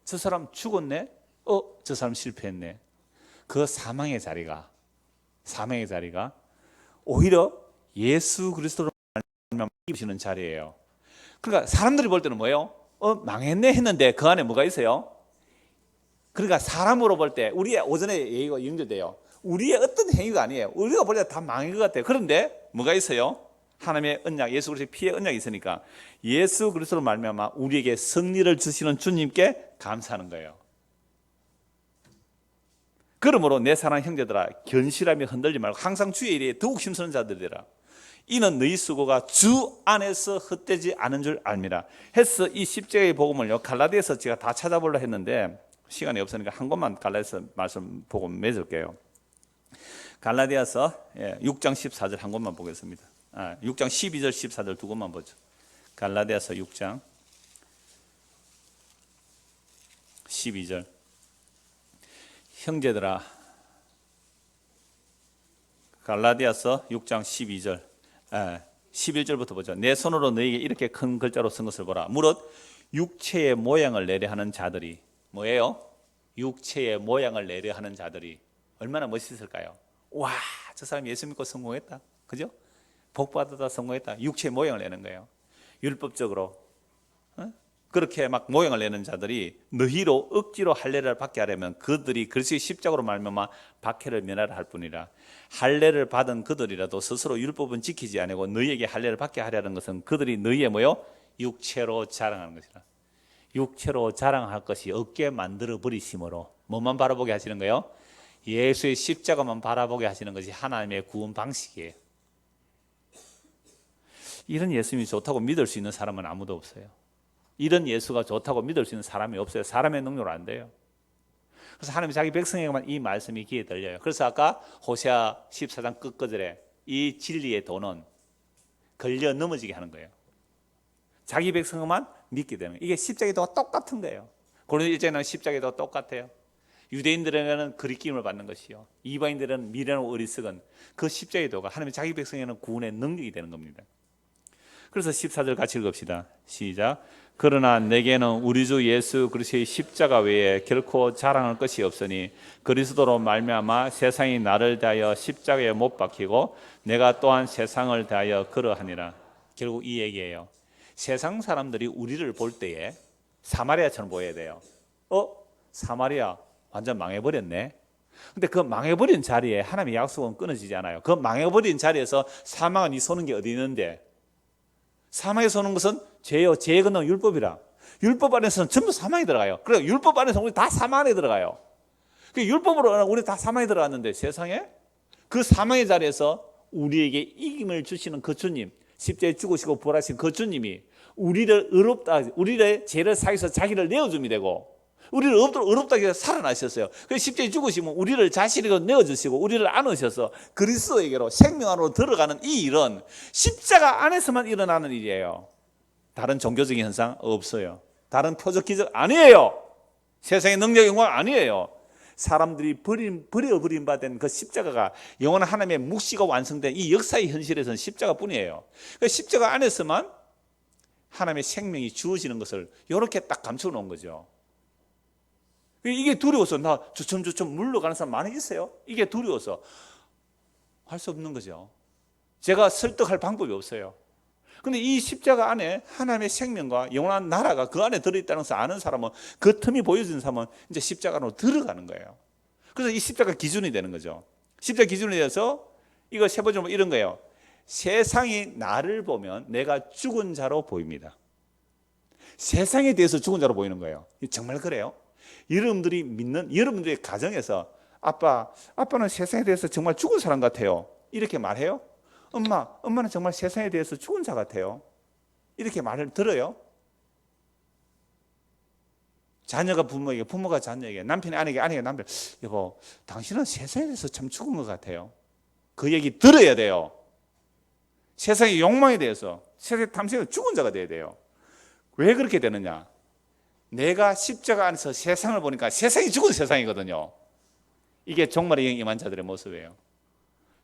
저 사람 죽었네? 저 사람 실패했네? 그 사망의 자리가 오히려 예수 그리스도로 이기시는 자리예요. 그러니까 사람들이 볼 때는 뭐예요? 망했네 했는데 그 안에 뭐가 있어요? 그러니까 사람으로 볼 때 우리의 오전에 얘기가 연결돼요. 우리의 어떤 행위가 아니에요. 우리가 볼 때 다 망한 것 같아요. 그런데 뭐가 있어요? 하나님의 언약, 예수 그리스도의 피의 언약이 있으니까 예수 그리스도로 말미암아 우리에게 승리를 주시는 주님께 감사하는 거예요. 그러므로 내 사랑하는 형제들아, 견실하며 흔들지 말고 항상 주의 일에 더욱 힘쓰는 자들이라. 이는 너희 수고가 주 안에서 헛되지 않은 줄 알미라. 해서 이 십자가의 복음을요, 갈라디아서 제가 다 찾아보려 했는데 시간이 없으니까 한 것만 갈라디아서 말씀 보고 맺을게요. 갈라디아서 6장 14절 한 것만 보겠습니다. 6장 12절 14절 두 것만 보죠. 갈라디아서 6장 12절. 형제들아, 갈라디아서 6장 12절 11절부터 보죠. 내 손으로 너에게 이렇게 큰 글자로 쓴 것을 보라. 무릇 육체의 모양을 내려 하는 자들이 뭐예요? 육체의 모양을 내려 하는 자들이 얼마나 멋있을까요? 와, 저 사람 예수 믿고 성공했다. 그죠? 복 받았다, 성공했다. 육체의 모양을 내는 거예요. 율법적으로 그렇게 막 모양을 내는 자들이 너희로 억지로 할례를 받게 하려면 그들이 그리스도의 십자가로 말미암아 박해를 면하라 할 뿐이라. 할례를 받은 그들이라도 스스로 율법은 지키지 아니고 너희에게 할례를 받게 하려는 것은 그들이 너희의 뭐요? 육체로 자랑하는 것이라. 육체로 자랑할 것이 없게 만들어 버리심으로 뭐만 바라보게 하시는 거예요? 예수의 십자가만 바라보게 하시는 것이 하나님의 구원 방식이에요. 이런 예수님이 좋다고 믿을 수 있는 사람은 아무도 없어요. 이런 예수가 좋다고 믿을 수 있는 사람이 없어요. 사람의 능력으로 안 돼요. 그래서 하나님이 자기 백성에게만 이 말씀이 귀에 들려요. 그래서 아까 호세아 14장 끝구절에 이 진리의 도는 걸려 넘어지게 하는 거예요. 자기 백성만 믿게 되는 거예요. 이게 십자가의 도가 똑같은 거예요. 고린도 1장에는 십자가의 도가 똑같아요. 유대인들에게는 그리낌을 받는 것이요, 이방인들은 미련하고 어리석은 그 십자가의 도가 하나님의 자기 백성에게는 구원의 능력이 되는 겁니다. 그래서 14절 같이 읽읍시다. 시작. 그러나 내게는 우리 주 예수 그리스도의 십자가 외에 결코 자랑할 것이 없으니 그리스도로 말미암아 세상이 나를 대하여 십자가에 못 박히고 내가 또한 세상을 대하여 그러하니라. 결국 이 얘기예요. 세상 사람들이 우리를 볼 때에 사마리아처럼 보여야 돼요. 사마리아 완전 망해버렸네. 근데 그 망해버린 자리에 하나님의 약속은 끊어지지 않아요. 그 망해버린 자리에서 사망은 이 쏘는 게 어디 있는데, 사망에 쏘는 것은 죄요. 죄의 근원 율법이라. 율법 안에서는 전부 사망이 들어가요. 그래서 율법 안에서 우리 다 사망 안에 들어가요. 그 율법으로 우리 다 사망에 들어갔는데 세상에 그 사망의 자리에서 우리에게 이김을 주시는 그 주님, 십자가에 죽으시고 부활하신 그 주님이 우리를 우리의 죄를 사해서 자기를 내어줌이 되고 우리를 의롭다고 살아나셨어요. 그래서 십자가에 죽으시면 우리를 자신에게 내어주시고 우리를 안으셔서 그리스도에게로 생명 안으로 들어가는 이 일은 십자가 안에서만 일어나는 일이에요. 다른 종교적인 현상 없어요. 다른 표적 기적 아니에요. 세상의 능력 영광 아니에요. 사람들이 버려버린 바 된 그 십자가가 영원한 하나님의 묵시가 완성된 이 역사의 현실에서는 십자가뿐이에요. 그 십자가 안에서만 하나님의 생명이 주어지는 것을 이렇게 딱 감춰 놓은 거죠. 이게 두려워서 나 주춤주춤 물러가는 사람 많이 있어요. 이게 두려워서 할 수 없는 거죠. 제가 설득할 방법이 없어요. 그런데 이 십자가 안에 하나님의 생명과 영원한 나라가 그 안에 들어있다는 것을 아는 사람은, 그 틈이 보여지는 사람은 이제 십자가로 들어가는 거예요. 그래서 이 십자가 기준이 되는 거죠. 십자가 기준이 돼서 이거 세 번째 이런 거예요. 세상이 나를 보면 내가 죽은 자로 보입니다. 세상에 대해서 죽은 자로 보이는 거예요. 정말 그래요? 여러분들이 믿는 여러분들의 가정에서 아빠는 세상에 대해서 정말 죽은 사람 같아요, 이렇게 말해요? 엄마는 정말 세상에 대해서 죽은 자 같아요, 이렇게 말을 들어요? 자녀가 부모에게, 부모가 자녀에게, 남편이 아내에게, 아내가 남편, 여보, 당신은 세상에 대해서 참 죽은 것 같아요. 그 얘기 들어야 돼요. 세상의 욕망에 대해서, 세상의 탐색에 죽은 자가 돼야 돼요. 왜 그렇게 되느냐? 내가 십자가 안에서 세상을 보니까 세상이 죽은 세상이거든요. 이게 종말의 영 임한 자들의 모습이에요.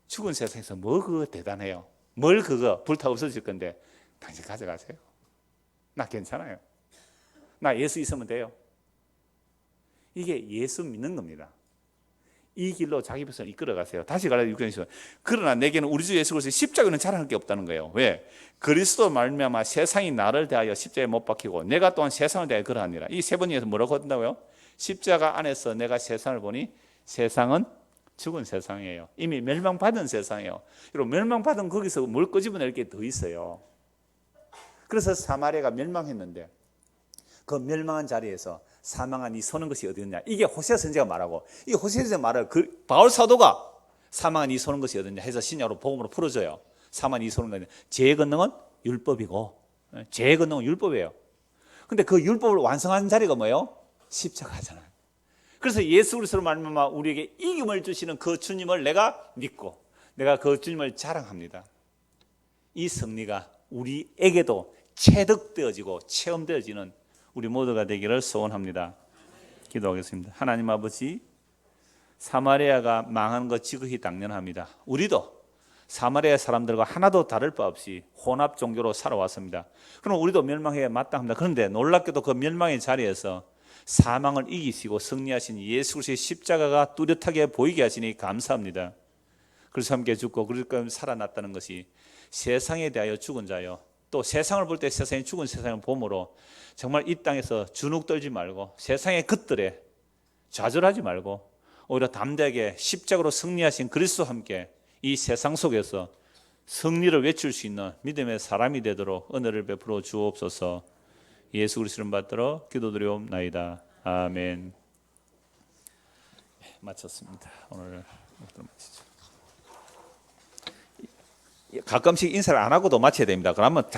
죽은 세상에서 뭐 그거 대단해요? 뭘 그거 불타 없어질 건데 당신 가져가세요. 나 괜찮아요. 나 예수 있으면 돼요. 이게 예수 믿는 겁니다. 이 길로 자기 백성을 이끌어가세요. 다시 가라 6장에서. 그러나 내게는 우리 주 예수 그리스도의 십자가는 자랑할 게 없다는 거예요. 왜? 그리스도 말미암아 세상이 나를 대하여 십자가에 못 박히고 내가 또한 세상을 대하여 그러하니라. 이 세 번째에서 뭐라고 한다고요? 십자가 안에서 내가 세상을 보니 세상은 죽은 세상이에요. 이미 멸망받은 세상이에요. 그리고 멸망받은 거기서 뭘 끄집어낼 게 더 있어요. 그래서 사마리아가 멸망했는데 그 멸망한 자리에서 사망한 이 서는 것이 어디였냐? 이게 호세아 선지자가 말하고, 이 호세아 선지자가 말을 바울 사도가 사망한 이 서는 것이 어디냐 해서 신약으로 복음으로 풀어줘요. 사망한 이 서는 것은 죄의 권능은 율법이고, 죄의 권능은 율법이에요. 근데 그 율법을 완성한 자리가 뭐예요? 십자가잖아요. 그래서 예수 그리스도로 말미암아 우리에게 이김을 주시는 그 주님을 내가 믿고 내가 그 주님을 자랑합니다. 이 승리가 우리에게도 체득되어지고 체험되어지는 우리 모두가 되기를 소원합니다. 기도하겠습니다. 하나님 아버지, 사마리아가 망한 것 지극히 당연합니다. 우리도 사마리아 사람들과 하나도 다를 바 없이 혼합 종교로 살아왔습니다. 그럼 우리도 멸망해야 마땅합니다. 그런데 놀랍게도 그 멸망의 자리에서 사망을 이기시고 승리하신 예수 그리스도의 십자가가 뚜렷하게 보이게 하시니 감사합니다. 그래서 함께 죽고 그리고 살아났다는 것이 세상에 대하여 죽은 자요, 또 세상을 볼 때 세상이 죽은 세상을 보므로 정말 이 땅에서 주눅 떨지 말고 세상의 것들에 좌절하지 말고 오히려 담대하게 십자가로 승리하신 그리스도와 함께 이 세상 속에서 승리를 외칠 수 있는 믿음의 사람이 되도록 은혜를 베풀어 주옵소서. 예수 그리스도를 받들어 기도드리옵나이다. 아멘. 마쳤습니다. 오늘 마치죠. 가끔씩 인사를 안 하고도 마쳐야 됩니다. 그러면